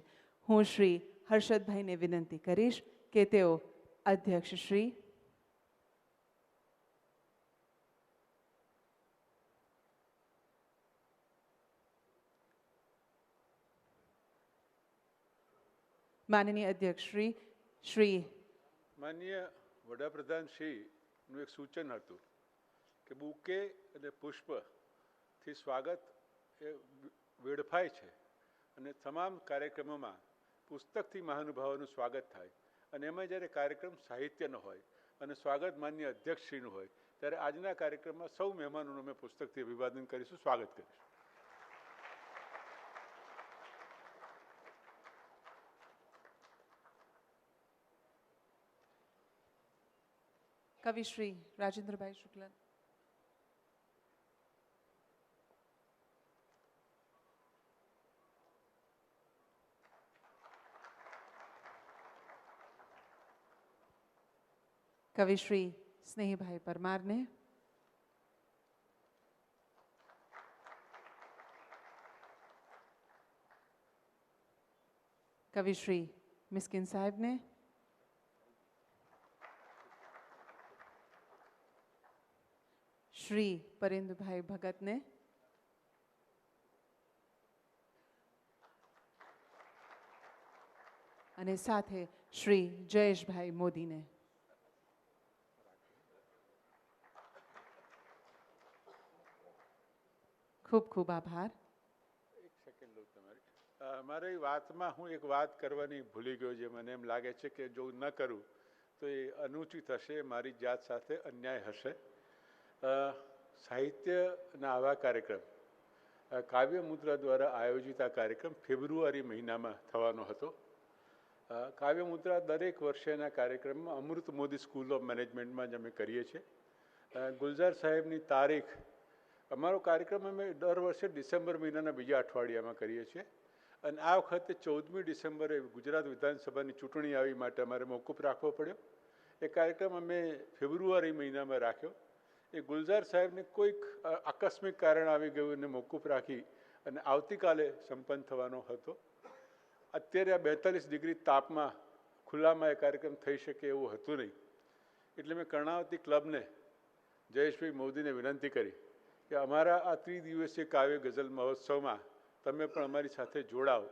હું શ્રી હર્ષદભાઈને વિનંતી કરીશ કે તેઓ અધ્યક્ષ શ્રી માનનીય અધ્યક્ષ શ્રી માનનીય વડાપ્રધાન શ્રીનું એક સૂચન હતું કે બુકે અને પુષ્પથી સ્વાગત એ વેડફાય છે, અને તમામ કાર્યક્રમોમાં પુસ્તકથી મહાનુભાવોનું સ્વાગત થાય. અને એમાં જ્યારે કાર્યક્રમ સાહિત્યનો હોય અને સ્વાગત માન્ય અધ્યક્ષશ્રીનું હોય, ત્યારે આજના કાર્યક્રમમાં સૌ મહેમાનોનું અમે પુસ્તકથી અભિવાદન કરીશું, સ્વાગત કરીશું. કવિ શ્રી રાજેન્દ્રભાઈ શુક્લ. કવિ શ્રી સ્નેહીભાઈ પરમારને. કવિ શ્રી મિસ્કિન સાહેબને. શ્રી પરેન્દ્રભાઈ ભગતને, અને સાથે શ્રી જયેશભાઈ મોદીને. ખૂબ ખૂબ આભાર. એક સેકન્ડ લઉં તમારી. મારી વાતમાં હું એક વાત કરવાની ભૂલી ગયો, જે મને એમ લાગે છે કે જો ન કરું તો એ અનુચિત હશે, મારી જાત સાથે અન્યાય હશે. સાહિત્યના આવા કાર્યક્રમ, કાવ્ય મુદ્રા દ્વારા આયોજિત આ કાર્યક્રમ ફેબ્રુઆરી મહિનામાં થવાનો હતો. કાવ્ય મુદ્રા દરેક વર્ષેના કાર્યક્રમમાં અમૃત મોદી સ્કૂલ ઓફ મેનેજમેન્ટમાં જ અમે કરીએ છીએ. ગુલઝાર સાહેબની તારીખ, અમારો કાર્યક્રમ અમે દર વર્ષે ડિસેમ્બર મહિનાના બીજા અઠવાડિયામાં કરીએ છીએ, અને આ વખતે 14મી ડિસેમ્બરે ગુજરાત વિધાનસભાની ચૂંટણી આવી માટે અમારે મોકૂફ રાખવો પડ્યો. એ કાર્યક્રમ અમે ફેબ્રુઆરી મહિનામાં રાખ્યો. એ ગુલઝાર સાહેબને કોઈક આકસ્મિક કારણ આવી ગયું અને મોકૂફ રાખી અને આવતીકાલે સંપન્ન થવાનો હતો. અત્યારે આ 42 ડિગ્રી તાપમાં ખુલ્લામાં એ કાર્યક્રમ થઈ શકે એવું હતું નહીં, એટલે મેં કર્ણાવતી ક્લબને, જયેશભાઈ મોદીને વિનંતી કરી કે અમારા આ 3 દિવસીય કાવ્ય ગઝલ મહોત્સવમાં તમે પણ અમારી સાથે જોડાઓ,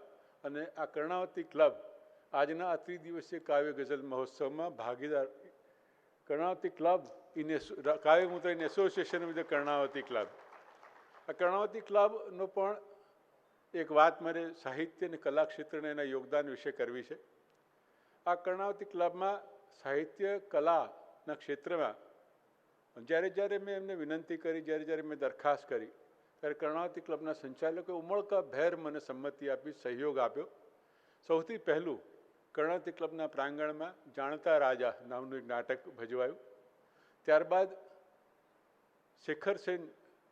અને આ કર્ણાવતી ક્લબ આજના આ 3 દિવસીય કાવ્ય ગઝલ મહોત્સવમાં ભાગીદાર. Karnavati club Kavya Mudra in association with the Karnavati club. આ કર્ણાવતી ક્લબનો પણ એક વાત મારે સાહિત્ય અને કલા ક્ષેત્રને એના યોગદાન વિશે કરવી છે. આ કર્ણાવતી ક્લબમાં સાહિત્ય કલાના ક્ષેત્રમાં જ્યારે જ્યારે મેં એમને વિનંતી કરી, જ્યારે મેં દરખાસ્ત કરી, ત્યારે કર્ણાવતી ક્લબના સંચાલકોએ ઉમળકાભેર મને સંમતિ આપી, સહયોગ આપ્યો. સૌથી પહેલું કર્ણાવતી ક્લબના પ્રાંગણમાં જાણતા રાજા નામનું એક નાટક ભજવાયું. ત્યારબાદ શેખર સેન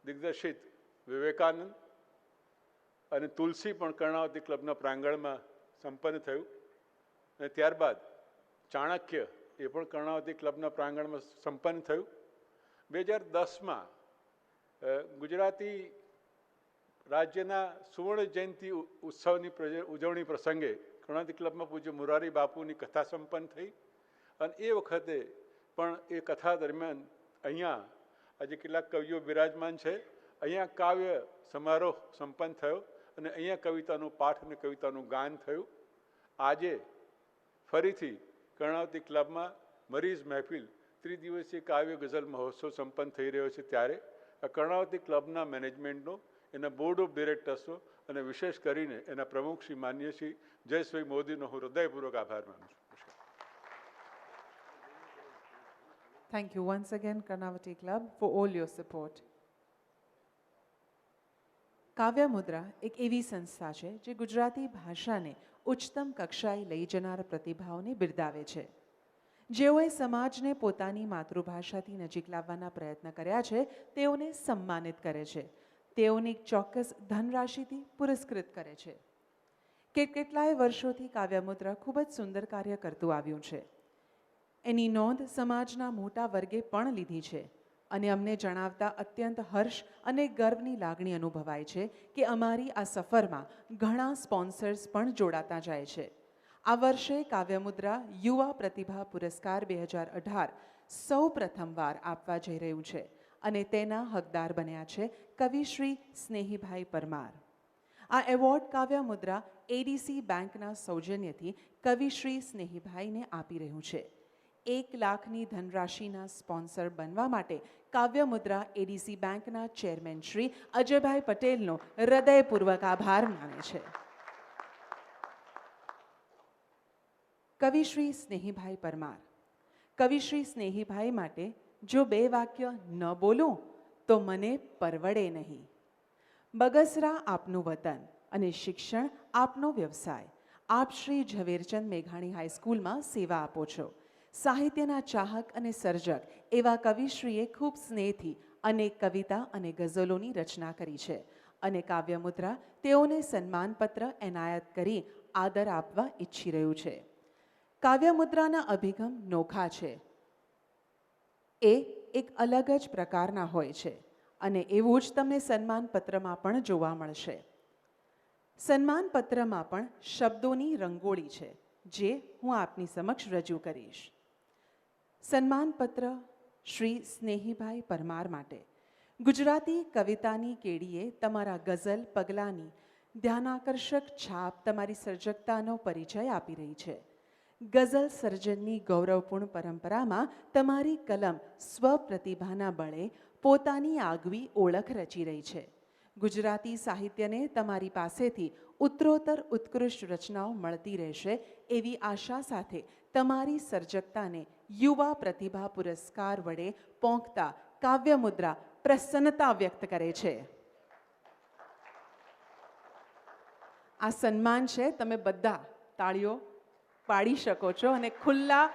દિગ્દર્શિત વિવેકાનંદ અને તુલસી પણ કર્ણાવતી ક્લબના પ્રાંગણમાં સંપન્ન થયું, અને ત્યારબાદ ચાણક્ય એ પણ કર્ણાવતી ક્લબના પ્રાંગણમાં સંપન્ન થયું. 2010માં ગુજરાતી રાજ્યના સુવર્ણ જયંતિ ઉત્સવની ઉજવણી પ્રસંગે કર્ણાવતી ક્લબમાં પૂજ્ય મોરારી બાપુની કથા સંપન્ન થઈ, અને એ વખતે પણ એ કથા દરમિયાન અહીંયા આજે કેટલાક કવિઓ બિરાજમાન છે, અહીંયા કાવ્ય સમારોહ સંપન્ન થયો અને અહીંયા કવિતાનું પાઠ અને કવિતાનું ગાન થયું. આજે ફરીથી કર્ણાવતી ક્લબમાં મરીઝ મહેફિલ 3 દિવસીય કાવ્ય ગઝલ મહોત્સવ સંપન્ન થઈ રહ્યો છે. ત્યારે આ કર્ણાવતી ક્લબના મેનેજમેન્ટનો, એના બોર્ડ ઓફ ડિરેક્ટર્સનો અને વિશેષ કરીને એના પ્રમુખ શ્રી માન્ય શ્રી જયેશભાઈ મોદીનો હું હૃદયપૂર્વક આભાર માનું છું. Thank you once again, Karnavati Club, for all your support. કાવ્ય મુદ્રા એક એવી સંસ્થા છે જે ગુજરાતી ભાષાને ઉચ્ચતમ કક્ષાએ લઈ જનાર પ્રતિભાઓને બિરદાવે છે. જેઓએ સમાજને પોતાની માતૃભાષાથી નજીક લાવવાના પ્રયત્ન કર્યા છે, તેઓને સન્માનિત કરે છે, તેઓને એક ચોક્કસ ધનરાશિથી પુરસ્કૃત કરે છે. કેટલાય વર્ષોથી કાવ્ય મુદ્રા ખૂબ જ સુંદર કાર્ય કરતું આવ્યું છે. એની નોંધ સમાજના મોટા વર્ગે પણ લીધી છે, અને અમને જણાવતા અત્યંત હર્ષ અને ગર્વની લાગણી અનુભવાય છે કે અમારી આ સફરમાં ઘણા સ્પોન્સર્સ પણ જોડાતા જાય છે. આ વર્ષે કાવ્યમુદ્રા યુવા પ્રતિભા પુરસ્કાર 2018 સૌ પ્રથમવાર આપવા જઈ રહ્યું છે, અને તેના હકદાર બન્યા છે કવિશ્રી સ્નેહીભાઈ પરમાર. આ એવોર્ડ કાવ્યમુદ્રા એડીસી બેંકના સૌજન્યથી કવિશ્રી સ્નેહીભાઈને આપી રહ્યું છે. 1 લાખની ધનરાશિના સ્પોન્સર બનવા માટે કાવ્યમુદ્રા એડીસી બેંકના ચેરમેન શ્રી અજયભાઈ પટેલનો હૃદયપૂર્વક આભાર માને છે. કવિશ્રી સ્નેહીભાઈ પરમાર. કવિશ્રી સ્નેહીભાઈ માટે જો 2 વાક્ય ન બોલું તો મને પરવડે નહીં. બગસરા આપનું વતન અને શિક્ષણ આપનો વ્યવસાય. આપ શ્રી ઝવેરચંદ મેઘાણી હાઈસ્કૂલમાં સેવા આપો છો. સાહિત્યના ચાહક અને સર્જક એવા કવિશ્રીએ ખૂબ સ્નેહથી અનેક કવિતા અને ગઝલોની રચના કરી છે, અને કાવ્યમુદ્રા તેઓને સન્માનપત્ર એનાયત કરી આદર આપવા ઈચ્છી રહ્યું છે. કાવ્યમુદ્રાના અભિગમ નોખા છે. એ એક અલગ જ પ્રકારના હોય છે, અને એવું જ તમને સન્માનપત્રમાં પણ જોવા મળશે. સન્માનપત્રમાં પણ શબ્દોની રંગોળી છે, જે હું આપની સમક્ષ રજૂ કરીશ. સન્માનપત્ર શ્રી સ્નેહીભાઈ પરમાર માટે ગુજરાતી કવિતાની કેડીએ તમારા ગઝલ પગલાંની ધ્યાનાકર્ષક છાપ તમારી સર્જકતાનો પરિચય આપી રહી છે. ગઝલ સર્જનની ગૌરવપૂર્ણ પરંપરામાં તમારી કલમ સ્વપ્રતિભાના બળે પોતાની આગવી ઓળખ રચી રહી છે. ગુજરાતી સાહિત્યને તમારી પાસેથી ઉત્તરોત્તર ઉત્કૃષ્ટ રચનાઓ મળતી રહેશે એવી આશા સાથે તમારી સર્જકતાને યુવા પ્રતિભા પુરસ્કાર વડે પોંખતા કાવ્યમુદ્રા પ્રસન્નતા વ્યક્ત કરે છે. આ સન્માન છે, તમે બધા તાળીઓ પાડી શકો છો અને ખુલ્લા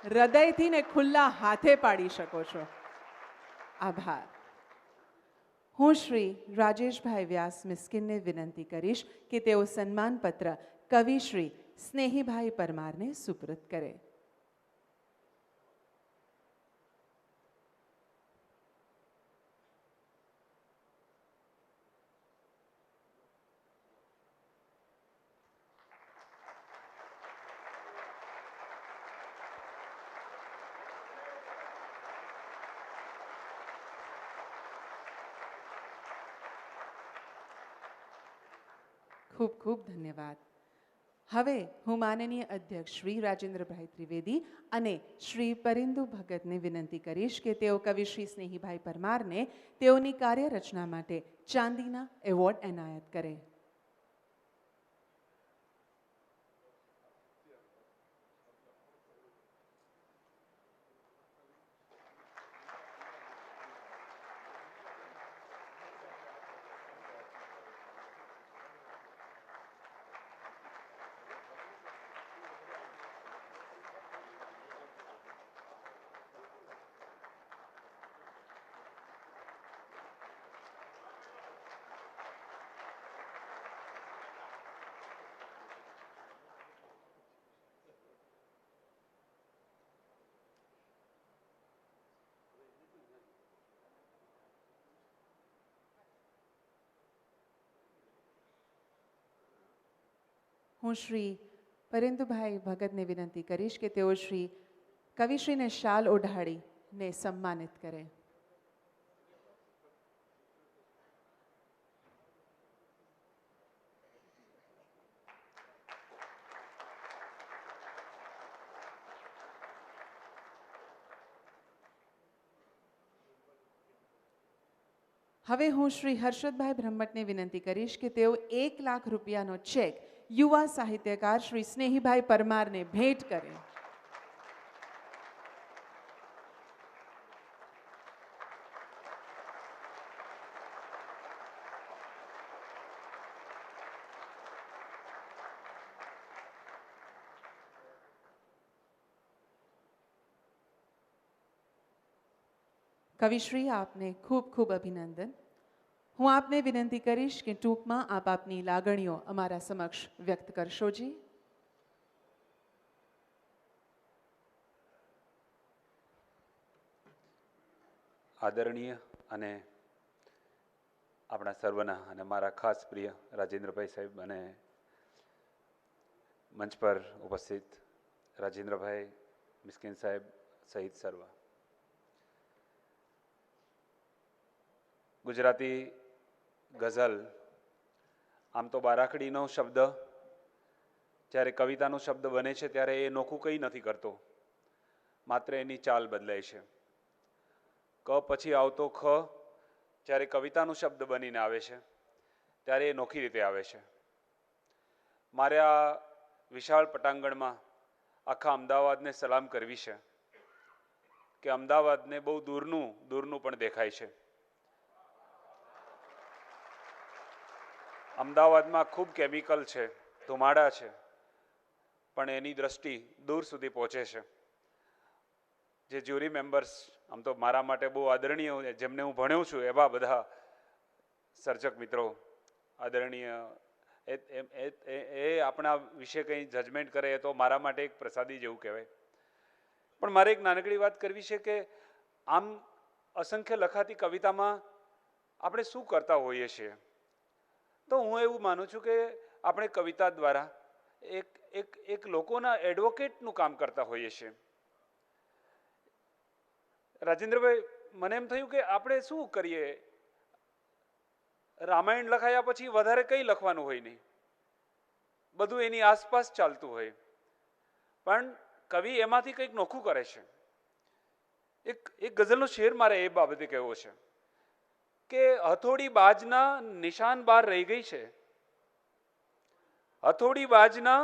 હૃદયથી ને ખુલ્લા હાથે પાડી શકો છો. આભાર. હું શ્રી રાજેશભાઈ વ્યાસ મિસ્કિનને વિનંતી કરીશ કે તેઓ સન્માનપત્ર કવિ શ્રી સ્નેહીભાઈ પરમારને સુપરત કરે. ખૂબ ખૂબ ધન્યવાદ. હવે હું માનનીય અધ્યક્ષ શ્રી રાજેન્દ્રભાઈ ત્રિવેદી અને શ્રી પરિંદુ ભગતને વિનંતી કરીશ કે તેઓ કવિ શ્રી સ્નેહીભાઈ પરમારને તેઓની કાર્યરચના માટે ચાંદીના એવોર્ડ એનાયત કરે. હું શ્રી પરિંદુભાઈ ભગતને વિનંતી કરીશ કે તેઓ શ્રી કવિશ્રીને શાલ ઓઢાડીને સન્માનિત કરે. હવે હું શ્રી હર્ષદભાઈ બ્રહ્મટને વિનંતી કરીશ કે તેઓ 1 લાખ રૂપિયાનો ચેક યુવા સાહિત્યકાર શ્રી સ્નેહીભાઈ પરમારને ભેટ કરે. કવિશ્રી, આપને ખૂબ ખૂબ અભિનંદન. હું આપને વિનંતી કરીશ કે ટૂંકમાં આપ આપની લાગણીઓ અમારા સમક્ષ વ્યક્ત કરશોજી. આદરણીય અને આપણા સર્વના અને મારા ખાસ પ્રિય રાજેન્દ્રભાઈ સાહેબ અને મંચ પર ઉપસ્થિત રાજેન્દ્રભાઈ મિસ્કિન સાહેબ સહિત સર્વ. ગુજરાતી ગઝલ આમ તો બારાખડીનો શબ્દ જ્યારે કવિતાનો શબ્દ બને છે ત્યારે એ નોખું કંઈ નથી કરતો, માત્ર એની ચાલ બદલાય છે. ક પછી આવતો ખ જ્યારે કવિતાનો શબ્દ બનીને આવે છે ત્યારે એ નોખી રીતે આવે છે. મારે આ વિશાળ પટાંગણમાં આખા અમદાવાદને સલામ કરવી છે કે અમદાવાદને બહુ દૂરનું પણ દેખાય છે. અમદાવાદમાં ખૂબ કેમિકલ છે, ધુમાડા છે, પણ એની દ્રષ્ટિ દૂર સુધી પહોંચે છે. જે જ્યુરી મેમ્બર્સ આમ તો મારા માટે બહુ આદરણીય, જેમને હું ભણ્યો છું એવા બધા સર્જક મિત્રો આદરણીય, એ આપણા વિશે કંઈ જજમેન્ટ કરે એ તો મારા માટે એક પ્રસાદી જેવું કહેવાય. પણ મારે એક નાનકડી વાત કરવી છે કે આમ અસંખ્ય લખાતી કવિતામાં આપણે શું કરતા હોઈએ છીએ? તો હું એવું માનું છું કે આપણે કવિતા દ્વારા એક લોકોના એડવોકેટનું કામ કરતા હોઈએ છીએ. રાજેન્દ્રભાઈ, મને એમ થયું કે આપણે શું કરીએ રામાયણ લખાયા પછી વધારે કંઈ લખવાનું હોય નહીં, બધું એની આસપાસ ચાલતું હોય, પણ કવિ એમાંથી કંઈક નોખું કરે છે. એક ગઝલનો શેર મારે એ બાબતે કહેવો છે કે હથોડી બાજના નિશાન બહાર રહી ગઈ છે, હથોડી બાજના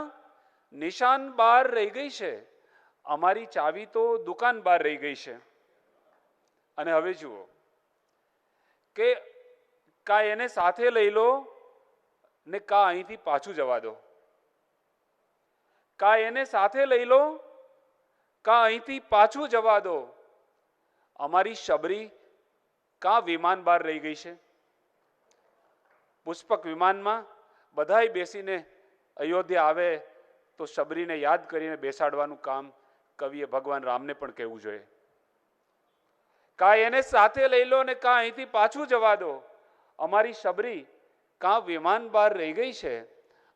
નિશાન બહાર રહી ગઈ છે, અમારી ચાવી તો દુકાન બહાર રહી ગઈ છે. અને હવે જુઓ કે કા એને સાથે લઈ લો ને કા અહીંથી પાછું જવા દો, કા એને સાથે લઈ લો કા અહીંથી પાછું જવા દો, અમારી શબરી કા વિમાન બહાર રહી ગઈ છે. પુષ્પક વિમાનમાં બધાય બેસીને અયોધ્યા આવે તો શબરીને યાદ કરીને બેસાડવાનું કામ કવિએ ભગવાન રામને પણ કહેવું જોઈએ. કા એને સાથે લઈ લો ને કા અહીંથી પાછું જવા દો, અમારી શબરી કા વિમાન બહાર રહી ગઈ છે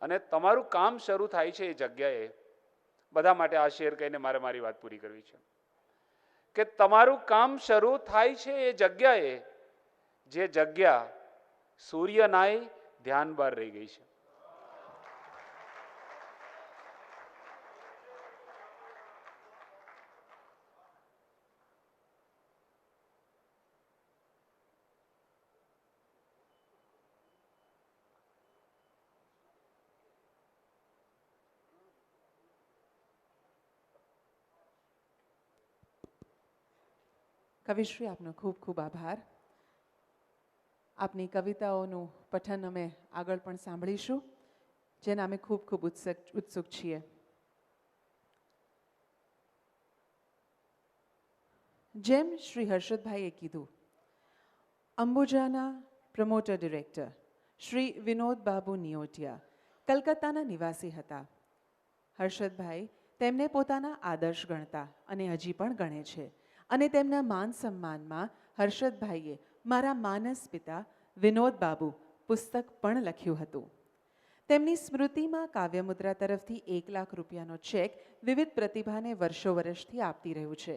અને તમારું કામ શરૂ થાય છે એ જગ્યાએ. બધા માટે આ શેર કહીને મારે મારી વાત પૂરી કરવી છે કે તમારું કામ શરૂ થાય છે એ જગ્યાએ, જે જગ્યા સૂર્યનાય ધ્યાન બહાર રહી ગઈ છે. કવિશ્રી, આપનો ખૂબ ખૂબ આભાર. આપની કવિતાઓનું પઠન અમે આગળ પણ સાંભળીશું, જેના અમે ખૂબ ખૂબ ઉત્સુક છીએ. જેમ શ્રી હર્ષદભાઈએ કીધું, અંબુજાના પ્રમોટર ડિરેક્ટર શ્રી વિનોદ બાબુ નિયોટિયા કલકત્તાના નિવાસી હતા. હર્ષદભાઈ તેમને પોતાના આદર્શ ગણતા અને હજી પણ ગણે છે, અને તેમના માન સન્માનમાં હર્ષદભાઈએ મારા માનસ પિતા વિનોદ બાબુ પુસ્તક પણ લખ્યું હતું. તેમની સ્મૃતિમાં કાવ્યમુદ્રા તરફથી 1 લાખ રૂપિયાનો ચેક વિવિધ પ્રતિભાને વર્ષો વર્ષથી આપતી રહ્યું છે.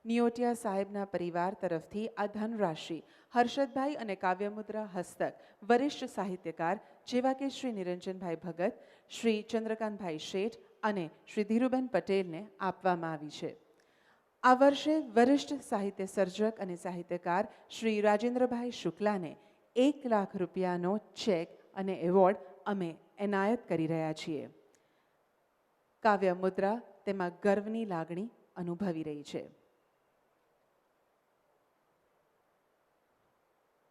નિયોટિયા સાહેબના પરિવાર તરફથી આ ધનરાશિ હર્ષદભાઈ અને કાવ્યમુદ્રા હસ્તક વરિષ્ઠ સાહિત્યકાર જેવા કે શ્રી નિરંજનભાઈ ભગત, શ્રી ચંદ્રકાંતભાઈ શેઠ અને શ્રી ધીરુબેન પટેલને આપવામાં આવી છે. આ વર્ષે વરિષ્ઠ સાહિત્ય સર્જક અને સાહિત્યકાર શ્રી રાજેન્દ્રભાઈ શુક્લાને 1 લાખ રૂપિયાનો ચેક અને એવોર્ડ અમે એનાયત કરી રહ્યા છીએ. કાવ્યમુદ્રા તેમાં ગર્વની લાગણી અનુભવી રહી છે.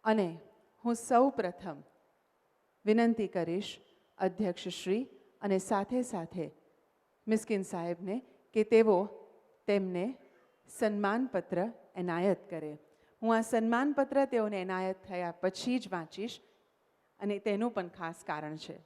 અને હું સૌ પ્રથમ વિનંતી કરીશ અધ્યક્ષશ્રી અને સાથે સાથે મિસ્કિન સાહેબને કે તેઓ તેમને સન્માનપત્ર એનાયત કરે. હું આ સન્માનપત્ર તેઓને એનાયત થયા પછી જ વાંચીશ, અને તેનું પણ ખાસ કારણ છે.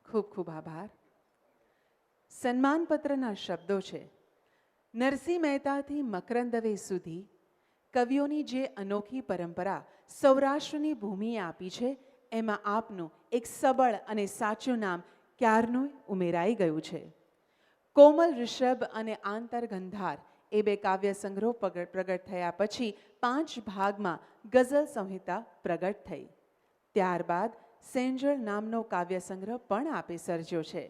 ખૂબ ખૂબ આભાર. સન્માનપત્રના શબ્દો છે: નરસિંહ મહેતાથી મકરંદ દવે સુધી કવિઓની જે અનોખી પરંપરા સૌરાષ્ટ્રની ભૂમિએ આપી છે, એમાં આપનું એક સબળ અને સાચું નામ ક્યારનું ઉમેરાઈ ગયું છે. કોમલ ઋષભ અને આંતરગંધાર એ 2 કાવ્ય સંગ્રહો પ્રગટ થયા પછી 5 ભાગમાં ગઝલ સંહિતા પ્રગટ થઈ. ત્યારબાદ સેંજળ નામનો કાવ્ય સંગ્રહ પણ આપે સર્જ્યો છે.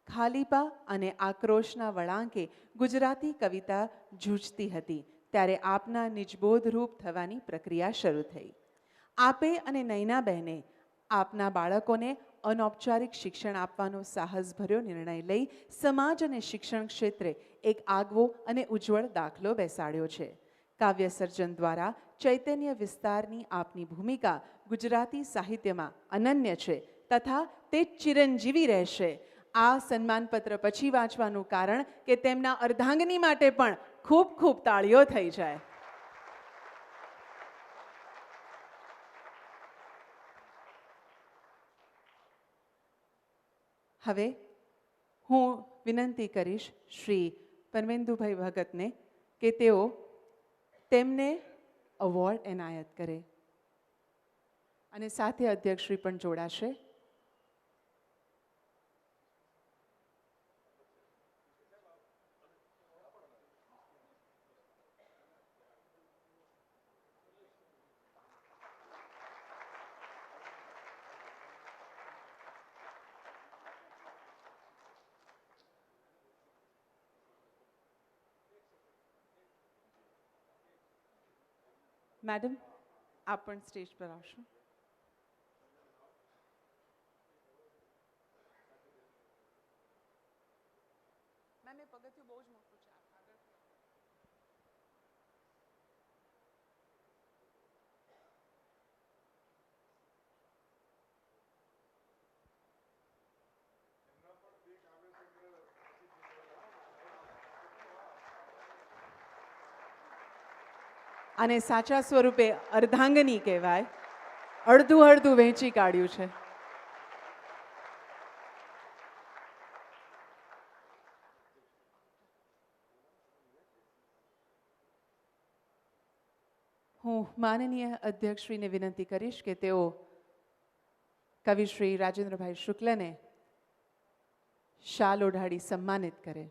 ખાલીપા અને આક્રોશના વળાંકે ગુજરાતી કવિતા જૂજતી હતી, ત્યારે આપના નિજબોધરૂપ થવાની પ્રક્રિયા શરૂ થઈ. આપે અને નૈનાબહેને આપના બાળકોને અનૌપચારિક શિક્ષણ આપવાનો સાહસભર્યો નિર્ણય લઈ સમાજ અને શિક્ષણ ક્ષેત્રે એક આગવો અને ઉજ્જવળ દાખલો બેસાડ્યો છે. કાવ્ય સર્જન દ્વારા ચૈતન્ય વિસ્તારની આપની ભૂમિકા ગુજરાતી સાહિત્યમાં અનન્ય છે તથા તે ચિરંજીવી રહેશે. આ સન્માનપત્ર પછી વાંચવાનું કારણ કે તેમના અર્ધાંગની માટે પણ ખૂબ ખૂબ તાળીઓ થઈ જાય. હવે હું વિનંતી કરીશ શ્રી પરમેન્દુભાઈ ભગતને કે તેઓ તેમને અવોર્ડ એનાયત કરે અને સાથે અધ્યક્ષશ્રી પણ જોડાશે. મેડમ, આપ પણ સ્ટેજ પર આવશો. મેમ, એ પગથિયું બહુ જ મોટું છે. આપ આગળથી આવો. આને સાચા સ્વરૂપે અર્ધાંગની કહેવાય. અડધું અડધું વહેંચી કાઢ્યું છે. હું માનનીય અધ્યક્ષશ્રીને વિનંતી કરીશ કે તેઓ કવિ શ્રી રાજેન્દ્રભાઈ શુક્લને શાલ ઓઢાડી સન્માનિત કરે.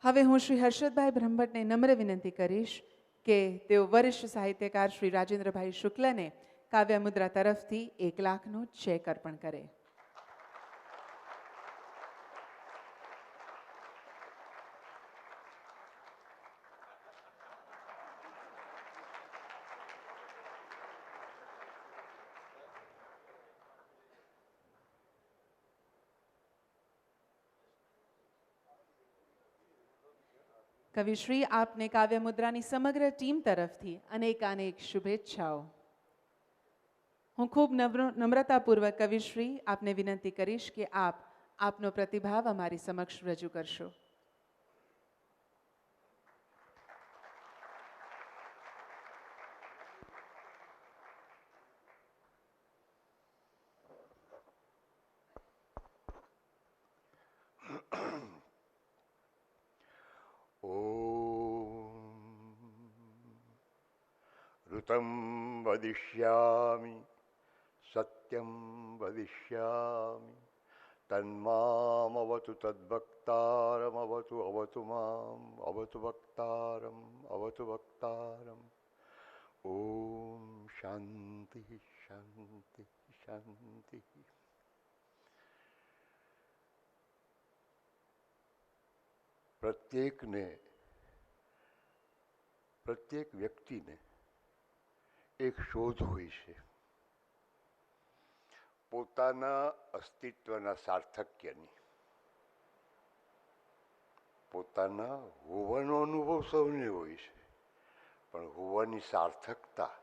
હવે હું શ્રી હર્ષદભાઈ બ્રહ્મભટ્ટને નમ્ર વિનંતી કરીશ કે તેઓ વરિષ્ઠ સાહિત્યકાર શ્રી રાજેન્દ્રભાઈ શુક્લને કાવ્ય મુદ્રા તરફથી 1 લાખનો ચેક અર્પણ કરે. કવિશ્રી, આપને કાવ્ય મુદ્રાની સમગ્ર ટીમ તરફથી અનેક શુભેચ્છાઓ. હું ખૂબ નમ્રતાપૂર્વક કવિશ્રી આપને વિનંતી કરીશ કે આપ આપનો પ્રતિભાવ અમારી સમક્ષ રજૂ કરશો. ऋतं वदिष्यामि सत्यं वदिष्यामि तन्मामवतु तद्भक्तारमवतु अवतु माम् अवतु वक्तारम् अवतु वक्तारम्. ॐ शान्ति शान्ति शान्ति. પ્રત્યેક વ્યક્તિને એક શોધ હોય છે પોતાના અસ્તિત્વના સાર્થક્યની. પોતાના હોવાનો અનુભવ સૌને હોય છે, પણ હોવાની સાર્થકતા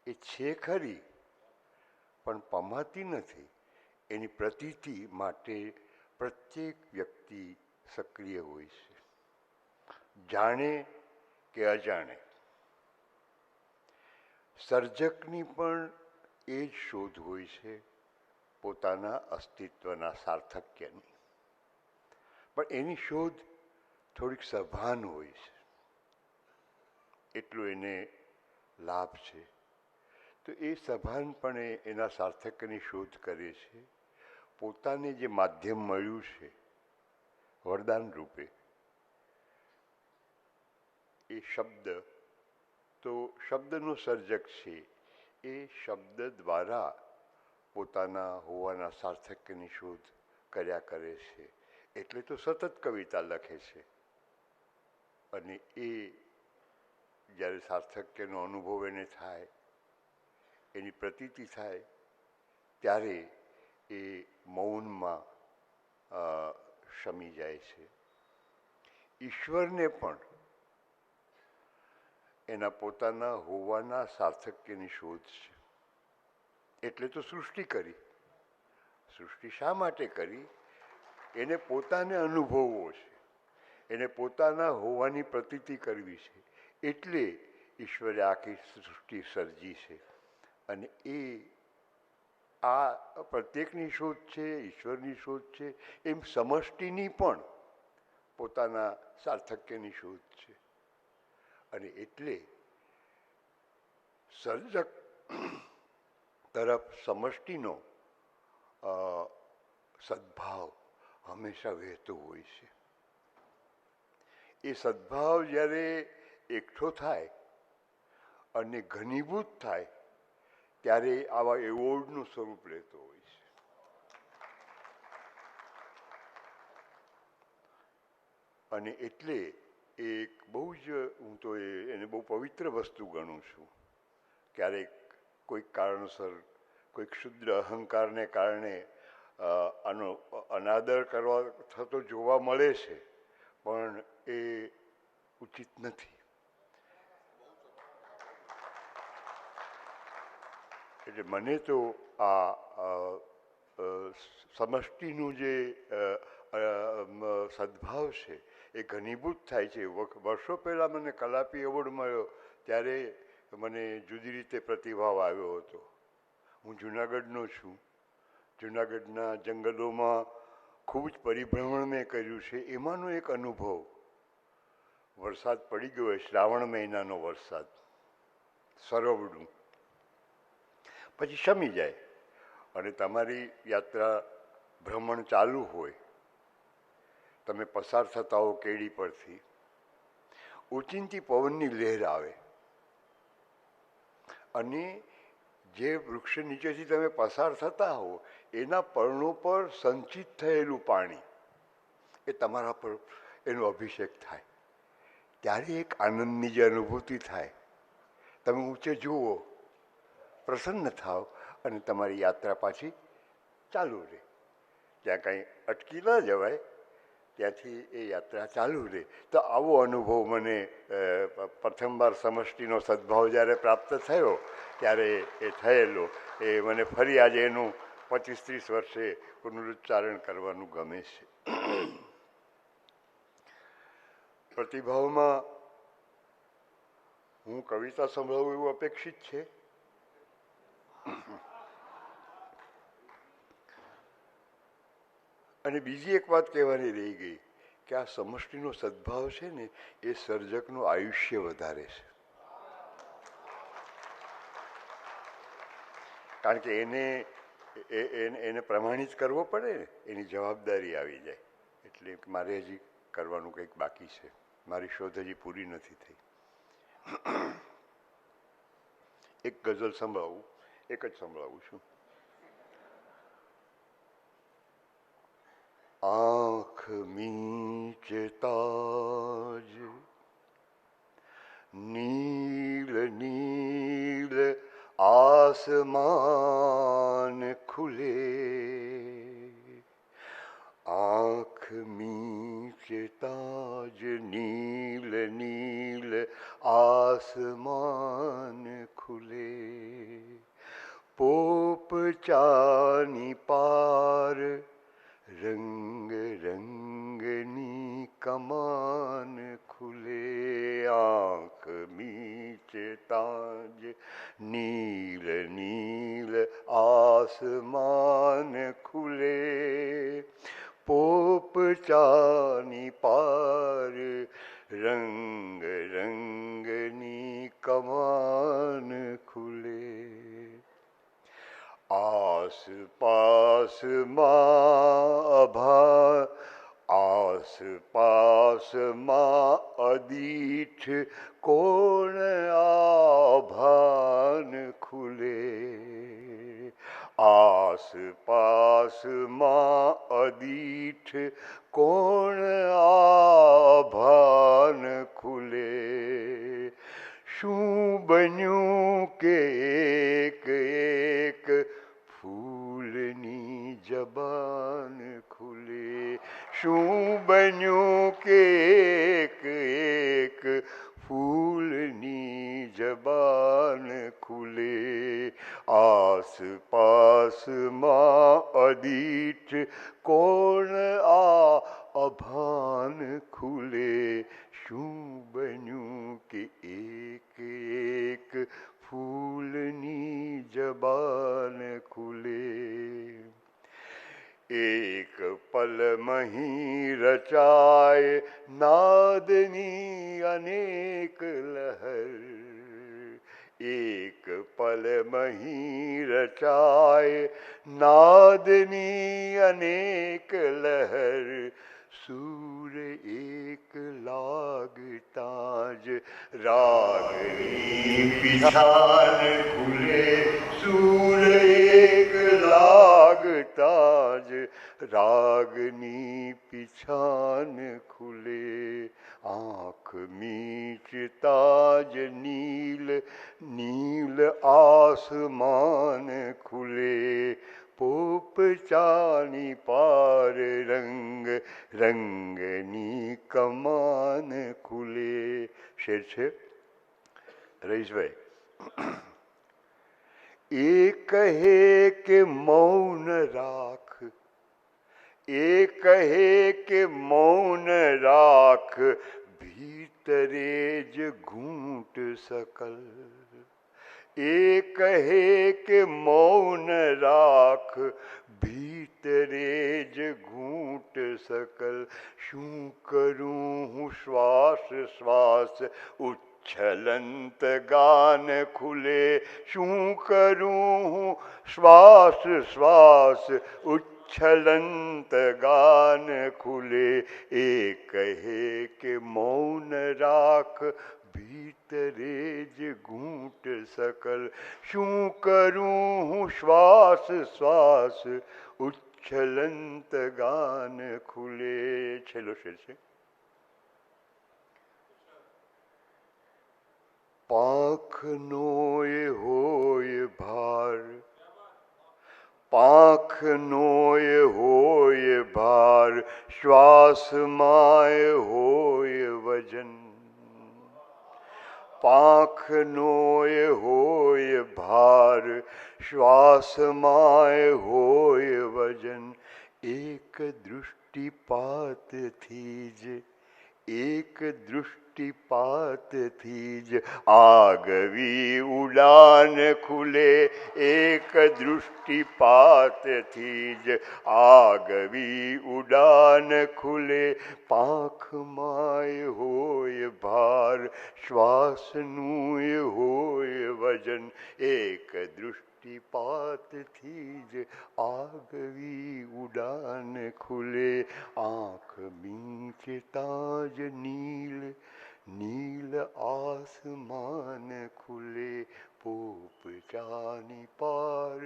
એ છે ખરી, પણ પમાતી નથી. એની પ્રતીતિ માટે પ્રત્યેક વ્યક્તિ સક્રિય હોય છે, જાણે કે અજાણે. સર્જકની પણ એ જ શોધ હોય છે પોતાના અસ્તિત્વના સાર્થક્યની, પણ એની શોધ થોડીક સભાન હોય છે, એટલો એને લાભ છે. તો એ સભાનપણે એના સાર્થક્યની શોધ કરે છે. પોતાને જે માધ્યમ મળ્યું છે વરદાન રૂપે, એ શબ્દ, તો શબ્દનો સર્જક છે. એ શબ્દ દ્વારા પોતાના હોવાના સાર્થક્યની શોધ કર્યા કરે છે. એટલે તો સતત કવિતા લખે છે. અને એ જ્યારે સાર્થક્યનો અનુભવ એને થાય, એની પ્રતીતિ થાય, ત્યારે એ મૌનમાં શમી જાય છે. ઈશ્વરને પણ એના પોતાના હોવાના સાર્થક્યની શોધ છે. એટલે તો સૃષ્ટિ કરી. સૃષ્ટિ શા માટે કરી? એને પોતાને અનુભવવો છે, એને પોતાના હોવાની પ્રતીતિ કરવી છે. એટલે ઈશ્વરે આખી સૃષ્ટિ સર્જી છે. અને એ આ પ્રત્યેકની શોધ છે, ઈશ્વરની શોધ છે, એમ સમષ્ટિની પણ પોતાના સાર્થક્યની શોધ છે. અને એટલે સર્જક તરફ સમષ્ટિનો સદ્ભાવ હંમેશા વહેતો હોય છે. એ સદ્ભાવ જ્યારે એકઠો થાય અને ઘનીભૂત થાય ત્યારે આવા એવોર્ડનું સ્વરૂપ લેતો હોય છે. અને એટલે એક બહુ જ હું તો એને બહુ પવિત્ર વસ્તુ ગણું છું. ક્યારેક કોઈક કારણસર કોઈ ક્ષુદ્ર અહંકારને કારણે આનો અનાદર કરવા થતો જોવા મળે છે, પણ એ ઉચિત નથી. એટલે મને તો આ સમષ્ટિનું જે સદ્ભાવ છે એ ઘનીભૂત થાય છે. વર્ષો પહેલાં મને કલાપી એવોર્ડ મળ્યો ત્યારે મને જુદી રીતે પ્રતિભાવ આવ્યો હતો. હું જુનાગઢનો છું. જુનાગઢના જંગલોમાં ખૂબ જ પરિભ્રમણ મેં કર્યું છે. એમાંનો એક અનુભવ, વરસાદ પડી ગયો હોય, શ્રાવણ મહિનાનો વરસાદ, સરવડું, પછી શમી જાય અને તમારી યાત્રા ભ્રમણ ચાલુ હોય, તમે પસાર થતા હો કેડી પરથી, ઓચિંતી પવનની લહેર આવે અને જે વૃક્ષ નીચેથી તમે પસાર થતા હો એના પર્ણો પર સંચિત થયેલું પાણી એ તમારા પર એનો અભિષેક થાય, ત્યારે એક આનંદની જે અનુભૂતિ થાય, તમે ઊંચે જુઓ, પ્રસન્ન થાવ અને તમારી યાત્રા પાછી ચાલુ રહે. ત્યાં કાંઈ અટકી ન જવાય, ત્યાંથી એ યાત્રા ચાલુ રહે. તો આવો અનુભવ મને પ્રથમવાર સમષ્ટિનો સદ્ભાવ જ્યારે પ્રાપ્ત થયો ત્યારે એ થયેલો એ મને ફરી આજે એનું 25-30 વર્ષે પુનરુચ્ચારણ કરવાનું ગમે છે. પ્રતિભાવમાં હું કવિતા સંભળાવું એવું અપેક્ષિત છે. અને બીજી એક વાત કહેવાની રહી ગઈ કે આ સમષ્ટિનો સદ્ભાવ છે ને એ સર્જકનું આયુષ્ય વધારે છે. કારણ કે એને પ્રમાણિત કરવો પડે ને, એની જવાબદારી આવી જાય. એટલે મારે હજી કરવાનું કંઈક બાકી છે. મારી શોધ હજી પૂરી નથી થઈ. એક ગઝલ સંભળાવું, એક જ સંભળાવું છું. आँख मींचता ज नील नील आसमान खुले, आँख मींचता ज नील नील आसमान खुले, पोपचानी पार रंग रंगनी कमान खुले, आँख मींचता ज नील नील आसमान खुले, पोपचानी पार रंग रंगनी कमान खुले. आस पास माँ अदीठ कोण आभान खुले, आस पास माँ अदीठ कोण आभान खुले, શું બન્યું કે એક એક ફૂલની જબાન ખુલે, શું બન્યું કે એક એક ફૂલની જબાન ખુલે, આસ પાસમાં અદીઠ કોણ આ અભાન ખુલે, શું બન્યું કે એક એક ફૂલની જબાન ખુલે. એક પલ મહી રચાય નાદની અનેક લહર, એક પલ મહી રચાય નાદની અનેક લહર, સૂર એક લાગતા જ રાગની પિછાન ખુલે, સૂર એક લાગતા જ રાગની પિછાન ખુલે, આંખ મીચતા જ નીલ નીલ આસમાન ખુલે, પોપચાની પાર રંગ રંગની કમાન ખુલે. શેર છે રઈશભાઈ. એ કહે કે મૌન રાખ, એ કહે કે મૌન રાખ, ભીતરે જ ઘૂંટ સકલ. એ કહે કે મૌન રાખ, ભીતરે જ ઘૂંટ સકલ. શું કરું હું શ્વાસ શ્વાસ ઉચ્છલંત ગાન ખુલે, શું કરું હું શ્વાસ શ્વાસ ઉચ્છલંત ગાન ખુલે. એ કહે કે મૌન રાખ, ભીતરે જ ઘૂંટ સકલ. શું કરું હું શ્વાસ શ્વાસ ઉચ્છલંત ગાન ખુલે. છેલ્લો શેર છે. પાંખનોય હોય ભાર, પાંખનોય હોય ભાર, શ્વાસમાંય હોય વજન. પાંખનોય હોય ભાર, શ્વાસમાંય હોય વજન. એક દૃષ્ટિપાતથી જ, એક દૃષ્ટિપાતથી જ આગવી ઉડાન ખુલે, એક દૃષ્ટિપાતથી જ આગવી ઉડાન ખુલે. પાંખમાંય હોય ભાર, શ્વાસનુંય હોય વજન. એક દૃષ્ટિપાતથી જ આગવી ઉડાન ખુલે. આંખ મીંચતા જ નીલ નીલ આસમાન ખુલે, પોપચાની પાર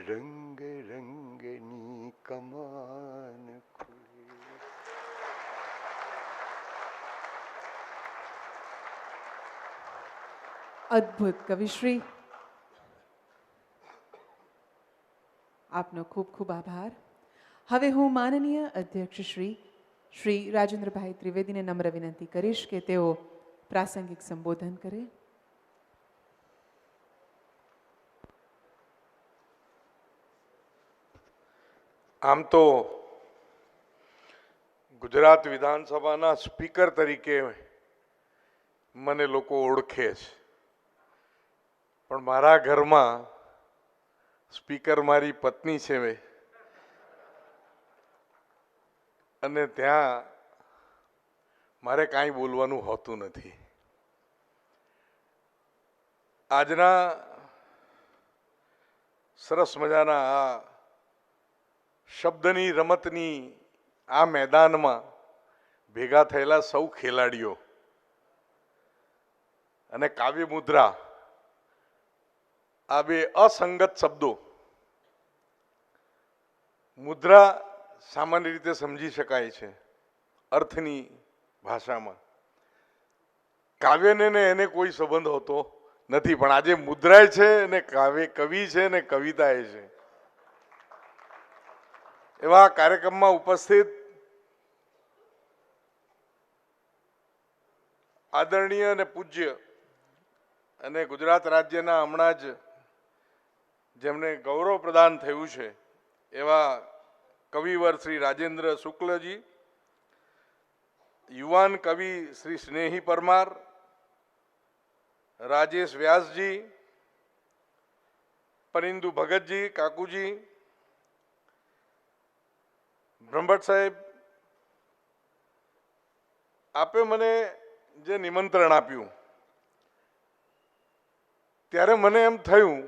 રંગ રંગની કમાન ખુલે. અદ્ભુત કવિશ્રી, આપનો ખૂબ ખૂબ આભાર. હવે હું માનનીય અધ્યક્ષ શ્રી રાજેન્દ્રભાઈ ત્રિવેદીને નમ્ર વિનંતી કરીશ કે તેઓ પ્રાસંગિક સંબોધન કરે. આમ તો ગુજરાત વિધાનસભાના સ્પીકર તરીકે મને લોકો ઓળખે છે, પણ મારા ઘરમાં સ્પીકર મારી પત્ની છે અને ત્યાં મારે કાંઈ બોલવાનું હોતું નથી. આજના સરસ મજાના આ શબ્દની રમતની આ મેદાનમાં ભેગા થયેલા સૌ ખેલાડીઓ અને કાવ્ય મુદ્રા, આ બે અસંગત શબ્દો. મુદ્રા સામાન્ય રીતે સમજી શકાય છે અર્થની ભાષામાં, કાવ્યને ને એને કોઈ સંબંધ હોતો નથી, પણ આજે મુદ્રાય છે ને કાવ્ય કવિ છે ને કવિતાએ છે. એવા કાર્યક્રમમાં ઉપસ્થિત આદરણીય અને પૂજ્ય અને ગુજરાત રાજ્યના હમણાં જ જેમને ગૌરવ પ્રદાન થયું છે એવા કવિવર શ્રી રાજેન્દ્ર શુક્લજી, યુવાન કવિ શ્રી સ્નેહી પરમાર, રાજેશ વ્યાસજી, પરિંદુ ભગતજી, કાકુજી, બ્રહ્મભટ્ટ સાહેબ, આપે મને જે નિમંત્રણ આપ્યું ત્યારે મને એમ થયું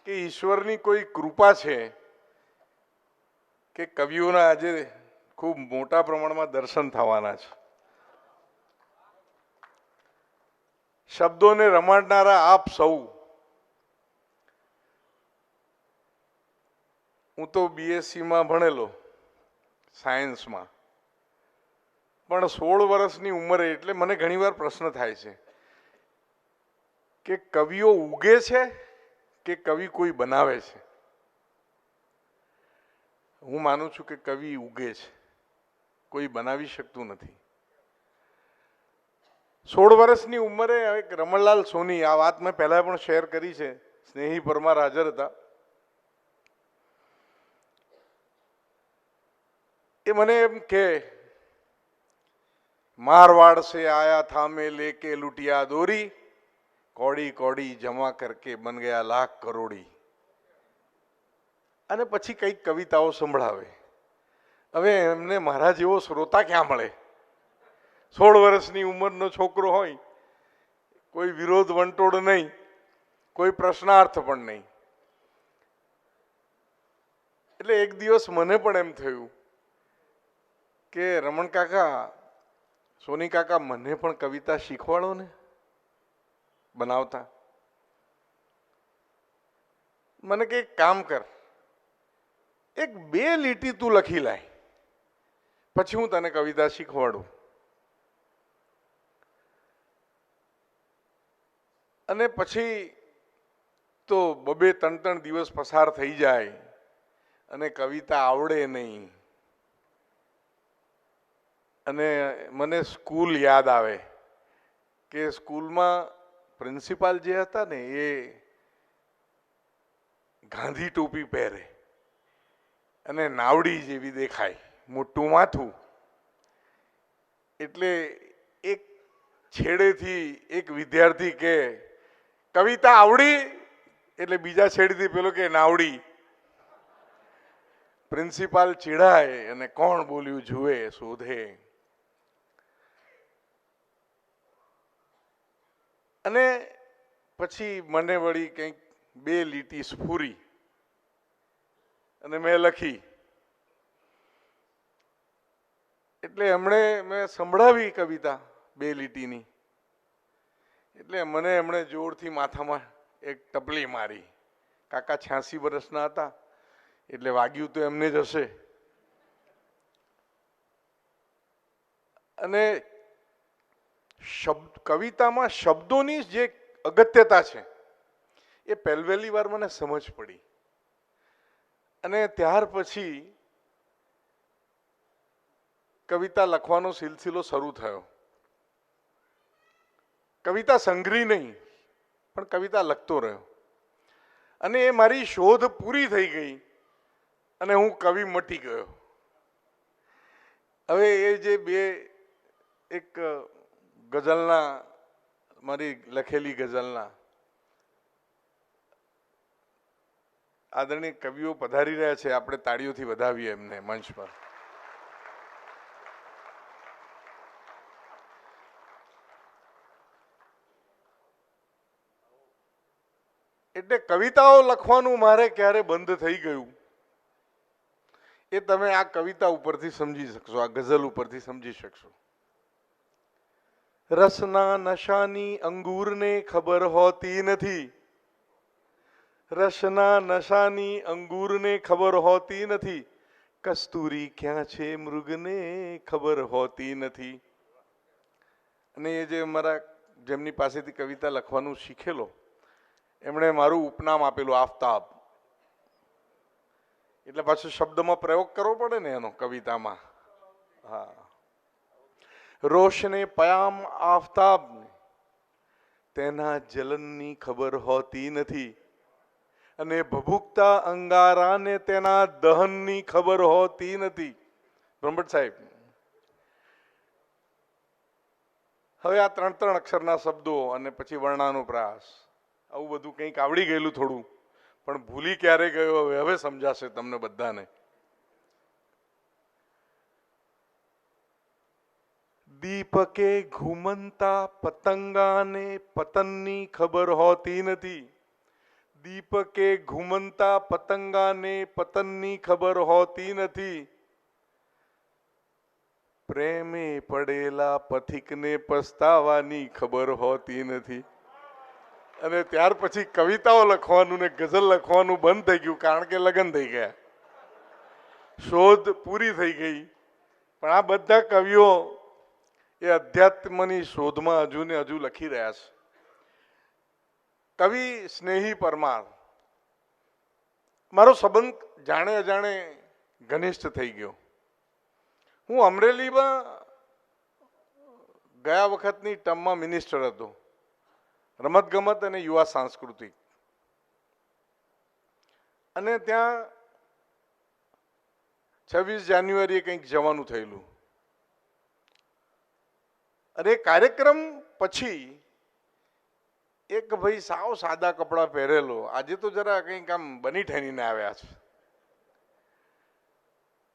કે ઈશ્વરની કોઈ કૃપા છે કે કવિઓના આજે ખૂબ મોટા પ્રમાણમાં દર્શન થવાના છે. શબ્દોને રમાડનારા આપ સૌ, હું તો બીએસસીમાં ભણેલો સાયન્સમાં, પણ 16 વર્ષની ઉંમરે એટલે મને ઘણીવાર પ્રશ્ન થાય છે કે કવિઓ ઉગે છે કે કવિ કોઈ બનાવે છે. હું માનું છું કે કવિ ઉગે છે, કોઈ બનાવી શકતું નથી. 16 વર્ષની ઉંમરે એક રમણલાલ સોની, આ વાત મેં પહેલા પણ શેર કરી છે, સ્નેહી પરમાર હાજર હતા, એ મને એમ કે मारवाड़ से आया था मैं लेके लुटिया दोरी, कौड़ी कौड़ी जमा करके बन गया लाख करोड़ी. અને પછી કઈક કવિતાઓ સંભળાવે. હવે એમને મારા જેવો શ્રોતા ક્યાં મળે? 16 વર્ષની ઉંમરનો છોકરો હોય, કોઈ વિરોધ વંટોળ નહીં, કોઈ પ્રશ્નાર્થ પણ નહીં. એટલે એક દિવસ મને પણ એમ થયું કે રમણ કાકા, સોની કાકા, મને પણ કવિતા શીખવાડો ને બનાવતા. મને કે કામ કર, એક 2 લીટી તું લખી લાય, પછી હું તને કવિતા શીખવાડું. અને પછી તો 2-3 દિવસ પસાર થઈ જાય અને કવિતા આવડે નહીં. અને મને સ્કૂલ યાદ આવે કે સ્કૂલમાં પ્રિન્સિપાલ જે હતા ને એ ગાંધી ટોપી પહેરે અને નાવડી જેવી દેખાય, મોટું માથું. એટલે એક છેડેથી એક વિદ્યાર્થી કે કવિતા આવડી, એટલે બીજા છેડેથી પેલો કે નાવડી. પ્રિન્સિપાલ ચીડાય અને કોણ બોલ્યું જુએ શોધે. અને પછી મને વળી કંઈક 2 લીટી સ્ફૂરી અને મેં લખી. એટલે એમણે મેં સંભળાવી કવિતા 2 લીટીની, એટલે મને એમણે જોરથી માથામાં એક ટપલી મારી. કાકા 86 વર્ષના હતા, એટલે વાગ્યું તો એમને જ હશે. અને કવિતામાં શબ્દોની જે અગત્યતા છે એ પહેલી વાર મને સમજ પડી. અને ત્યાર પછી કવિતા લખવાનો સિલસિલો શરૂ થયો. કવિતા સંગ્રહી નહીં, પણ કવિતા લખતો રહ્યો. અને એ મારી શોધ પૂરી થઈ ગઈ અને હું કવિ મટી ગયો. હવે એ જે 2 એક ગઝલના, મારી લખેલી ગઝલના આદરણીય કવિઓ પધારી રહ્યા છે, આપણે તાળીઓથી વધાવીએ એમને મંચ પર. એટલે કવિતાઓ લખવાનું મારે ક્યારે બંધ થઈ ગયું એ તમે આ કવિતા ઉપરથી સમજી શકશો, આ ગઝલ ઉપરથી સમજી શકશો. રસના નશાની અંગૂરને ખબર હોતી નથી, રસના નશાની અંગૂરને ખબર હોતી નથી, કસ્તુરી ક્યાં છે મૃગને ખબર હોતી નથી. અને એ જે મારા જેમની પાસેથી કવિતા લખવાનું શીખેલો, એમણે મારું ઉપનામ આપેલું આફતાબ. એટલે પાછું શબ્દમાં પ્રયોગ કરવો પડે ને એનો કવિતામાં. હા, રોશને પયામ આફતાબ, તેના જલનની ખબર હોતી નથી, અને ભભૂકતા અંગારાને તેના દહનની ખબર હોતી નથી. બ્રહ્મભટ્ટ સાહેબ, હવે આ 3 અક્ષરના શબ્દો અને પછી વર્ણાનુપ્રાસ, આવું બધું કંઈક આવડી ગયેલું થોડું, પણ ભૂલી ક્યારે ગયો હવે સમજાશે તમને બધાને. દીપકે ઘુમંતા પતંગાને પતનની ખબર હોતી નથી. દીપકે ઘુમંતા પતંગાને પતનની ખબર હોતી નથી. પ્રેમે પડેલા પથિકને પસ્તાવાની ખબર હોતી નથી. અને ત્યાર પછી કવિતાઓ લખવાનું ને ગઝલ લખવાનું બંધ થઈ ગયું, કારણ કે લગ્ન થઈ ગયા, શોધ પૂરી થઈ ગઈ. પણ આ બધા કવિઓ એ અધ્યાત્મની શોધમાં હજુ ને હજુ લખી રહ્યા છે. કવિ સ્નેહી પરમાર, મારો સંબંધ જાણે અજાણે ઘનિષ્ઠ થઈ ગયો. હું અમરેલીમાં ગયા વખતની ટર્મમાં મિનિસ્ટર હતો, રમતગમત અને યુવા સાંસ્કૃતિક, અને ત્યાં 26 જાન્યુઆરીએ કંઈક જવાનું થયેલું. અને કાર્યક્રમ પછી એક ભાઈ સાવ સાદા કપડાં પહેરેલો, આજે તો જરા કંઈક આમ બની ઠેનીને આવ્યા છે,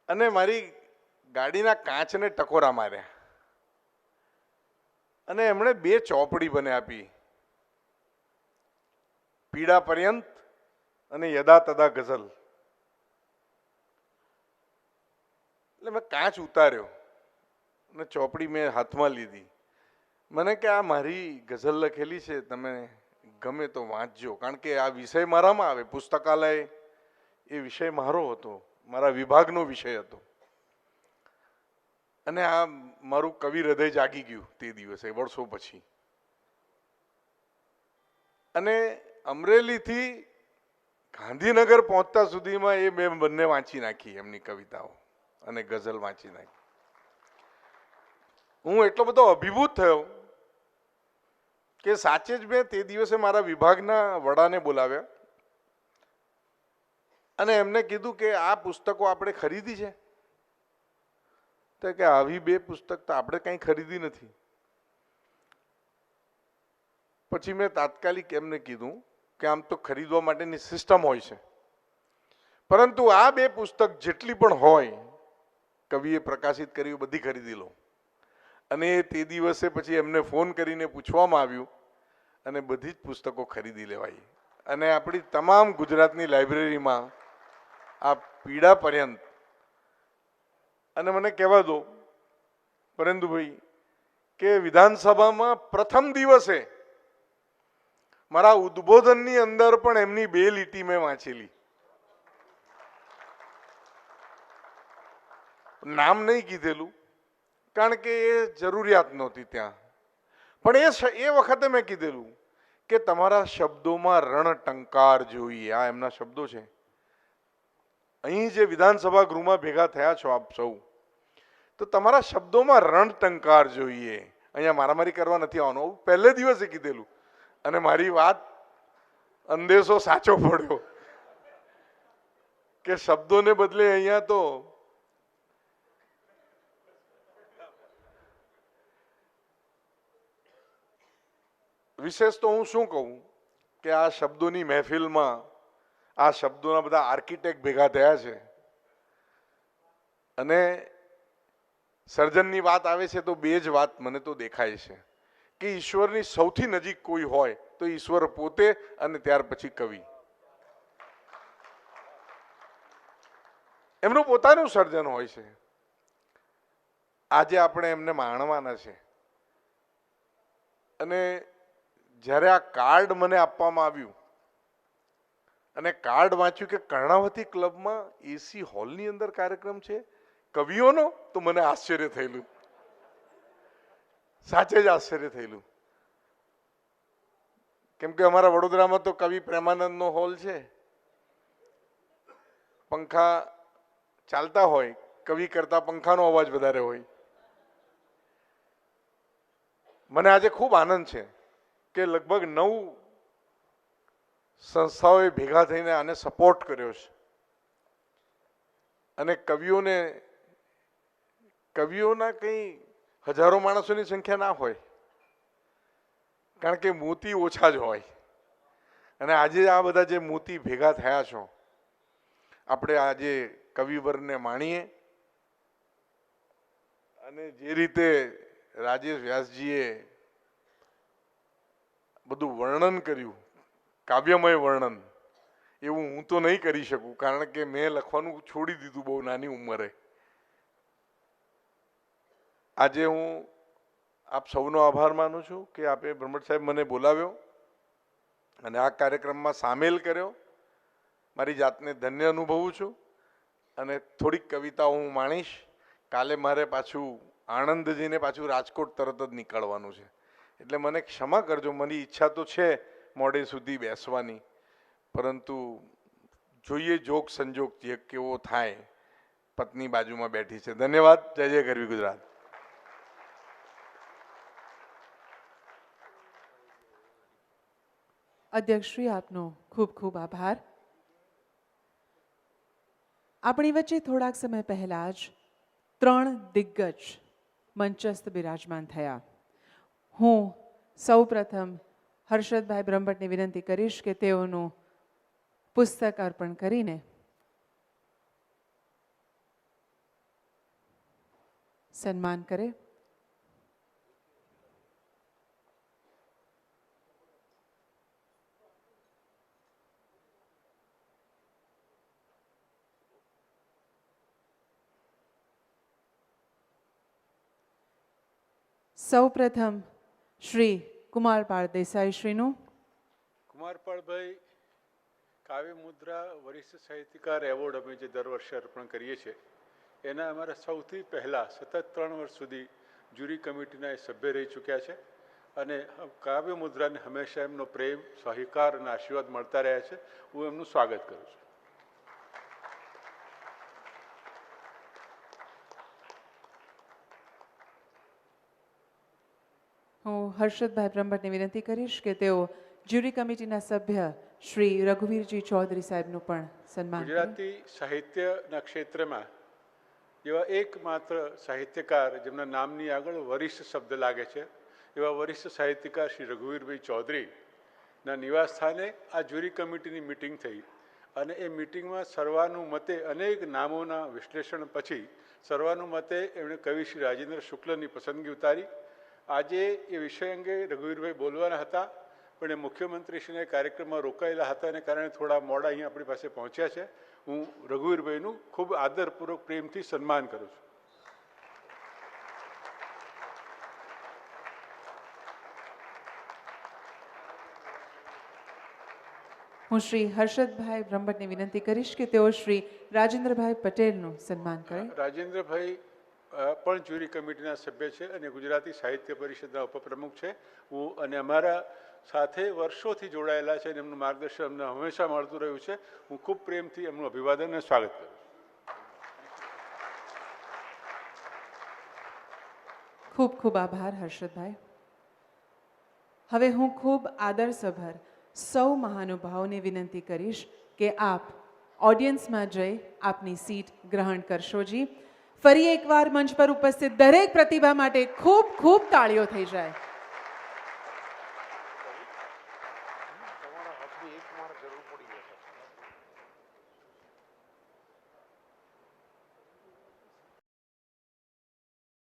અને મારી ગાડીના કાચને ટકોરા માર્યા, અને એમણે 2 ચોપડી મને આપી, પીડા પર્યંત અને યદા તદા ગઝલ. એટલે મેં કાચ ઉતાર્યો અને ચોપડી મેં હાથમાં લીધી. મને કે આ મારી ગઝલ લખેલી છે, તમે ગમે તો વાંચજો, કારણ કે આ વિષય મારામાં આવે. પુસ્તકાલય એ વિષય મારો હતો, મારા વિભાગનો વિષય હતો, અને આ મારું કવિ હૃદય જાગી ગયું તે દિવસે વર્ષો પછી. અને અમરેલીથી ગાંધીનગર પહોંચતા સુધીમાં એ મેં બંને વાંચી નાખી, એમની કવિતાઓ અને ગઝલ વાંચી નાખી. હું એટલો બધો અભિભૂત થયો કે સાચે જ મેં તે દિવસે મારા વિભાગના વડાને બોલાવ્યા અને એમને કીધું કે આ પુસ્તકો આપણે ખરીદી છે? તો કે આવી 2 પુસ્તક તો આપણે કંઈ ખરીદી નથી. પછી મેં તાત્કાલિક એમને કીધું કે આમ તો ખરીદવા માટેની સિસ્ટમ હોય છે, પરંતુ આ 2 પુસ્તક જેટલી પણ હોય કવિએ પ્રકાશિત કરી બધી ખરીદી લો. અને તે દિવસે પછી એમને ફોન કરીને પૂછવામાં આવ્યું અને બધી જ પુસ્તકો ખરીદી લેવાઈ. અને આપણી તમામ ગુજરાતની લાઇબ્રેરીમાં આ પીડા પર્યંત. અને મને કહેવા દો પરેન્દુભાઈ કે વિધાનસભામાં પ્રથમ દિવસે મારા ઉદ્બોધનની અંદર પણ એમની 2 લીટી મેં વાંચેલી. નામ નહીં કીધેલું, કારણ કે એ જરૂરિયાત નહોતી ત્યાં, પણ એ વખતે મેં કીધેલું કે તમારા શબ્દોમાં રણટંકાર જોઈએ. આ એમના શબ્દો છે. અહીં જે વિધાનસભા ગૃહમાં ભેગા થયા છો આપ સૌ, તો તમારા શબ્દોમાં રણટંકાર જોઈએ. અહીંયા મારામારી કરવા નથી આવવાનું, પહેલે દિવસે કીધેલું. અને મારી વાત અંદેશો સાચો પડ્યો કે શબ્દોને બદલે અહીંયા તો વિશેષ તો હું શું કહું કે આ શબ્દોની મહેફિલમાં આ શબ્દોના બધા આર્કિટેક્ટ ભેગા થયા છે, અને સર્જનની વાત આવે છે તો 2 જ વાત મને તો દેખાય છે કે ઈશ્વરની સૌથી નજીક કોઈ હોય તો ઈશ્વર પોતે, અને ત્યાર પછી કવિ. એમનું પોતાનું સર્જન હોય છે. આજે આપણે એમને માણવાના છે. અને જ્યારે આ કાર્ડ મને આપવામાં આવ્યું અને કાર્ડ વાંચ્યું કે કર્ણાવતી ક્લબમાં એસી હોલની અંદર કાર્યક્રમ છે કવિઓનો, તો મને આશ્ચર્ય થયેલું, સાચે જ આશ્ચર્ય થયેલું. કેમ કે અમારા વડોદરામાં તો કવિ પ્રેમાનંદનો હોલ છે, પંખા ચાલતા હોય, કવિ કરતા પંખાનો અવાજ વધારે હોય. મને આજે ખૂબ આનંદ છે કે લગભગ 9 સંસ્થાઓએ ભેગા થઈને આને સપોર્ટ કર્યો છે અને કવિઓના કંઈ હજારો માણસોની સંખ્યા ના હોય, કારણ કે મોતી ઓછા જ હોય. અને આજે આ બધા જે મોતી ભેગા થયા છો, આપણે આજે કવિવરને માણીએ. અને જે રીતે રાજેશ વ્યાસજીએ બધું વર્ણન કર્યું, કાવ્યમય વર્ણન, એવું હું તો નહીં કરી શકું, કારણ કે મેં લખવાનું છોડી દીધું બહુ નાની ઉંમરે. આજે હું આપ સૌનો આભાર માનું છું કે આપે બ્રહ્મભટ્ટ સાહેબ મને બોલાવ્યો અને આ કાર્યક્રમમાં સામેલ કર્યો. મારી જાતને ધન્ય અનુભવું છું અને થોડીક કવિતાઓ હું માણીશ. કાલે મારે પાછું આણંદ જઈને પાછું રાજકોટ તરત જ નીકળવાનું છે, એટલે મને ક્ષમા કરજો. મારી ઈચ્છા તો છે મોડે સુધી બેસવાની, પરંતુ જોઈએ જોગ સંજોગ જે કેવો થાય. પત્ની બાજુમાં બેઠી છે. ધન્યવાદ. જય જય ગરવી ગુજરાત. અધ્યક્ષશ્રી, આપનો ખૂબ ખૂબ આભાર. આપણી વચ્ચે થોડાક સમય પહેલા જ 3 દિગ્ગજ મંચસ્થ બિરાજમાન થયા. હું સૌ પ્રથમ હર્ષદભાઈ બ્રહ્મભટ્ટને વિનંતી કરીશ કે તેઓનું પુસ્તક અર્પણ કરીને સન્માન કરે. સૌ પ્રથમ શ્રી કુમારપાળ દેસાઈ શ્રીનું. કુમારપાળભાઈ કાવ્ય મુદ્રા વરિષ્ઠ સાહિત્યકાર એવોર્ડ અમે જે દર વર્ષે અર્પણ કરીએ છીએ, એના અમારા સૌથી પહેલાં સતત 3 વર્ષ સુધી જ્યુરી કમિટીના એ સભ્ય રહી ચૂક્યા છે અને કાવ્ય મુદ્રાને હંમેશા એમનો પ્રેમ, સહકાર અને આશીર્વાદ મળતા રહ્યા છે. હું એમનું સ્વાગત કરું છું. હું હર્ષદભાઈ બ્રહ્મભટ્ટને વિનંતી કરીશ કે તેઓ જ્યુરી કમિટીના સભ્ય શ્રી રઘુવીરજી ચૌધરી સાહેબનું પણ સન્માન કરે. ગુજરાતી સાહિત્યના ક્ષેત્રમાં એવા એકમાત્ર સાહિત્યકાર જેમના નામની આગળ વરિષ્ઠ શબ્દ લાગે છે, એવા વરિષ્ઠ સાહિત્યકાર શ્રી રઘુવીરભાઈ ચૌધરીના નિવાસ સ્થાને આ જ્યુરી કમિટીની મિટિંગ થઈ અને એ મિટિંગમાં સર્વાનુમતે અનેક નામોના વિશ્લેષણ પછી સર્વાનુમતે એમણે કવિ શ્રી રાજેન્દ્ર શુક્લની પસંદગી ઉતારી. આજે એ વિષય અંગે રઘુવીરભાઈ બોલવાના હતા, પણ એ મુખ્યમંત્રીશ્રીને કાર્યક્રમમાં રોકાયેલા હતા અને કારણે થોડા મોડા અહીંયા આપણી પાસે પહોંચ્યા છે. હું રઘુવીરભાઈનું ખૂબ આદરપૂર્વક પ્રેમથી સન્માન કરું છું. હું શ્રી હર્ષદભાઈ બ્રહ્મભટ્ટને વિનંતી કરીશ કે તેઓ શ્રી રાજેન્દ્રભાઈ પટેલનું સન્માન કરે. રાજેન્દ્રભાઈ પણ જ્યુરી કમિટીના સભ્ય છે અને ગુજરાતી સાહિત્ય પરિષદના ઉપપ્રમુખ છે. હું અને અમારા સાથે વર્ષોથી જોડાયેલા છે અને એમનું માર્ગદર્શન અમને હંમેશા મળતું રહ્યું છે. હું ખૂબ પ્રેમથી એમનું અભિવાદન અને સ્વાગત કરું છું. ખૂબ ખૂબ આભાર હર્ષદભાઈ. હવે હું ખૂબ આદરસભર સૌ મહાનુભાવોને વિનંતી કરીશ કે આપ ઓડિયન્સમાં જઈ આપની સીટ ગ્રહણ કરશોજી. ફરી એકવાર મંચ પર ઉપસ્થિત દરેક પ્રતિભા માટે ખૂબ ખૂબ તાળીઓ થઈ જાય.